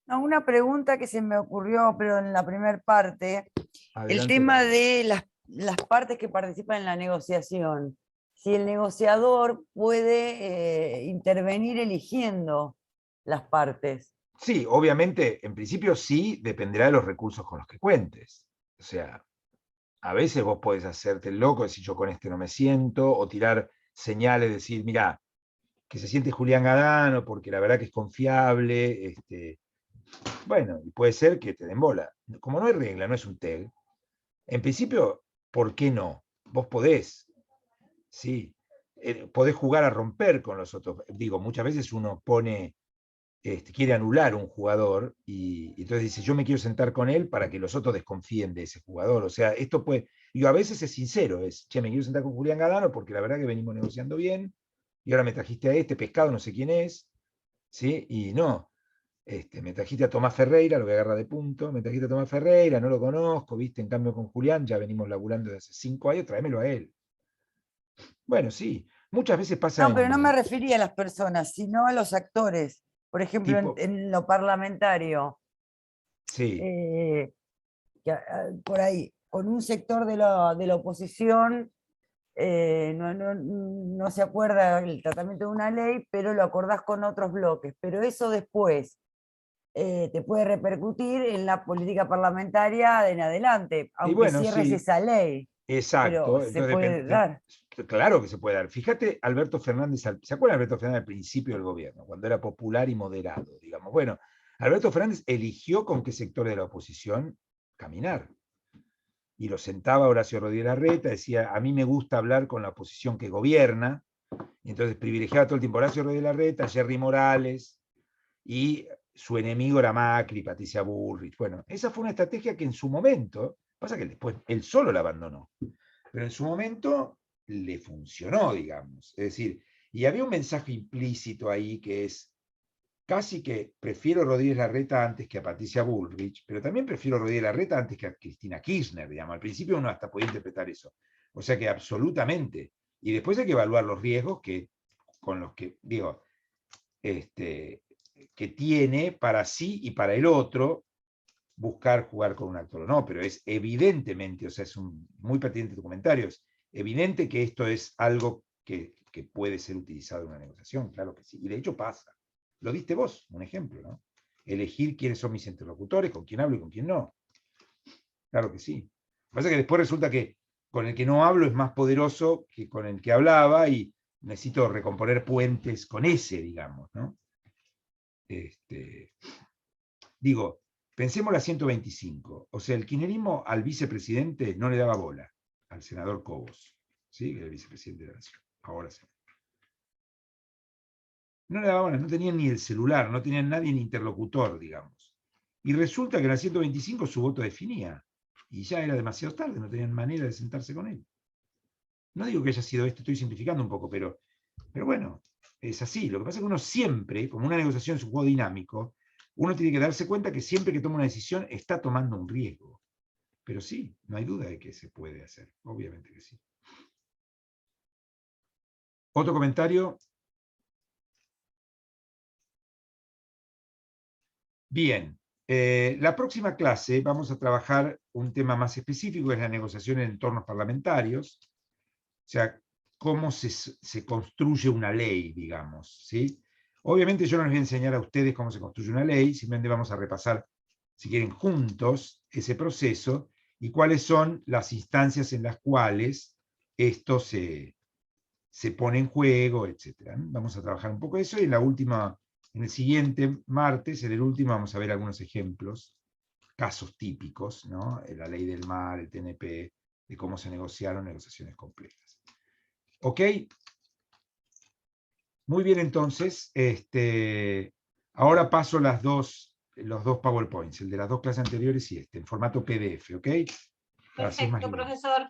No, una pregunta que se me ocurrió, pero en la primera parte, el Adelante, tema Laura. de las partes que participan en la negociación. Si el negociador puede intervenir eligiendo las partes. Sí, obviamente, en principio sí, dependerá de los recursos con los que cuentes. O sea, a veces vos podés hacerte el loco, decir yo con este no me siento, o tirar señales, decir, mira, que se siente Julián Gadano porque la verdad que es confiable, bueno, y puede ser que te den bola. Como no hay regla, no es un TEG, en principio, ¿por qué no? Vos podés, sí, podés jugar a romper con los otros. Digo, muchas veces uno quiere anular un jugador y entonces dice, yo me quiero sentar con él para que los otros desconfíen de ese jugador. O sea, esto puede, digo, a veces es sincero, che, me quiero sentar con Julián Gadano porque la verdad que venimos negociando bien y ahora me trajiste a este pescado, no sé quién es, ¿sí? Y no, me trajiste a Tomás Ferreira, lo voy a agarrar de punto, me trajiste a Tomás Ferreira, no lo conozco, viste, en cambio con Julián ya venimos laburando desde hace 5 años, tráemelo a él. Bueno, sí, muchas veces pasa No, pero no me en refería a las personas, sino a los actores. Por ejemplo, tipo, en lo parlamentario, sí, por ahí, con un sector de la oposición no se acuerda el tratamiento de una ley, pero lo acordás con otros bloques. Pero eso después te puede repercutir en la política parlamentaria de en adelante, y aunque bueno, cierres sí, esa ley, pero exacto, se entonces puede dar. claro que se puede dar. Fíjate, Alberto Fernández, ¿se acuerdan de Alberto Fernández al principio del gobierno, cuando era popular y moderado, digamos? Bueno, Alberto Fernández eligió con qué sector de la oposición caminar. Y lo sentaba Horacio Rodríguez Larreta, decía, a mí me gusta hablar con la oposición que gobierna, y entonces privilegiaba todo el tiempo Horacio Rodríguez Larreta, Jerry Morales, y su enemigo era Macri, Patricia Bullrich. Bueno, esa fue una estrategia que en su momento, pasa que después él solo la abandonó, pero en su momento le funcionó, digamos. Es decir, y había un mensaje implícito ahí que es, casi que prefiero a Rodríguez Larreta antes que a Patricia Bullrich, pero también prefiero a Rodríguez Larreta antes que a Cristina Kirchner, digamos. Al principio uno hasta podía interpretar eso. O sea que absolutamente. Y después hay que evaluar los riesgos con los que, digo, que tiene para sí y para el otro, buscar jugar con un actor o no, pero es evidentemente, o sea, es muy pertinente tu comentario, es evidente que esto es algo que puede ser utilizado en una negociación, claro que sí, y de hecho pasa. Lo diste vos, un ejemplo, ¿no? Elegir quiénes son mis interlocutores, con quién hablo y con quién no. Claro que sí. Lo que pasa es que después resulta que con el que no hablo es más poderoso que con el que hablaba y necesito recomponer puentes con ese, digamos, ¿no? Digo, pensemos la 125. O sea, el kirchnerismo al vicepresidente no le daba bola, al senador Cobos, ¿sí? Que era el vicepresidente de la Nación. Ahora sí. No le daba bola, no tenían ni el celular, no tenían nadie ni interlocutor, digamos. Y resulta que en la 125 su voto definía. Y ya era demasiado tarde, no tenían manera de sentarse con él. No digo que haya sido esto, estoy simplificando un poco, pero bueno, es así. Lo que pasa es que uno siempre, como una negociación es un juego dinámico, uno tiene que darse cuenta que siempre que toma una decisión está tomando un riesgo. Pero sí, no hay duda de que se puede hacer, obviamente que sí. ¿Otro comentario? Bien, la próxima clase vamos a trabajar un tema más específico, que es la negociación en entornos parlamentarios, o sea, cómo se construye una ley, digamos, ¿sí? Obviamente yo no les voy a enseñar a ustedes cómo se construye una ley, simplemente vamos a repasar, si quieren, juntos ese proceso y cuáles son las instancias en las cuales esto se pone en juego, etc. Vamos a trabajar un poco eso y en el siguiente martes, en el último, vamos a ver algunos ejemplos, casos típicos, ¿no? La ley del mar, el TNP, de cómo se negociaron negociaciones complejas. ¿Ok? Muy bien, entonces, ahora paso los dos PowerPoints, el de las dos clases anteriores y en formato PDF, ¿ok? Para hacer más Perfecto, libre. profesor.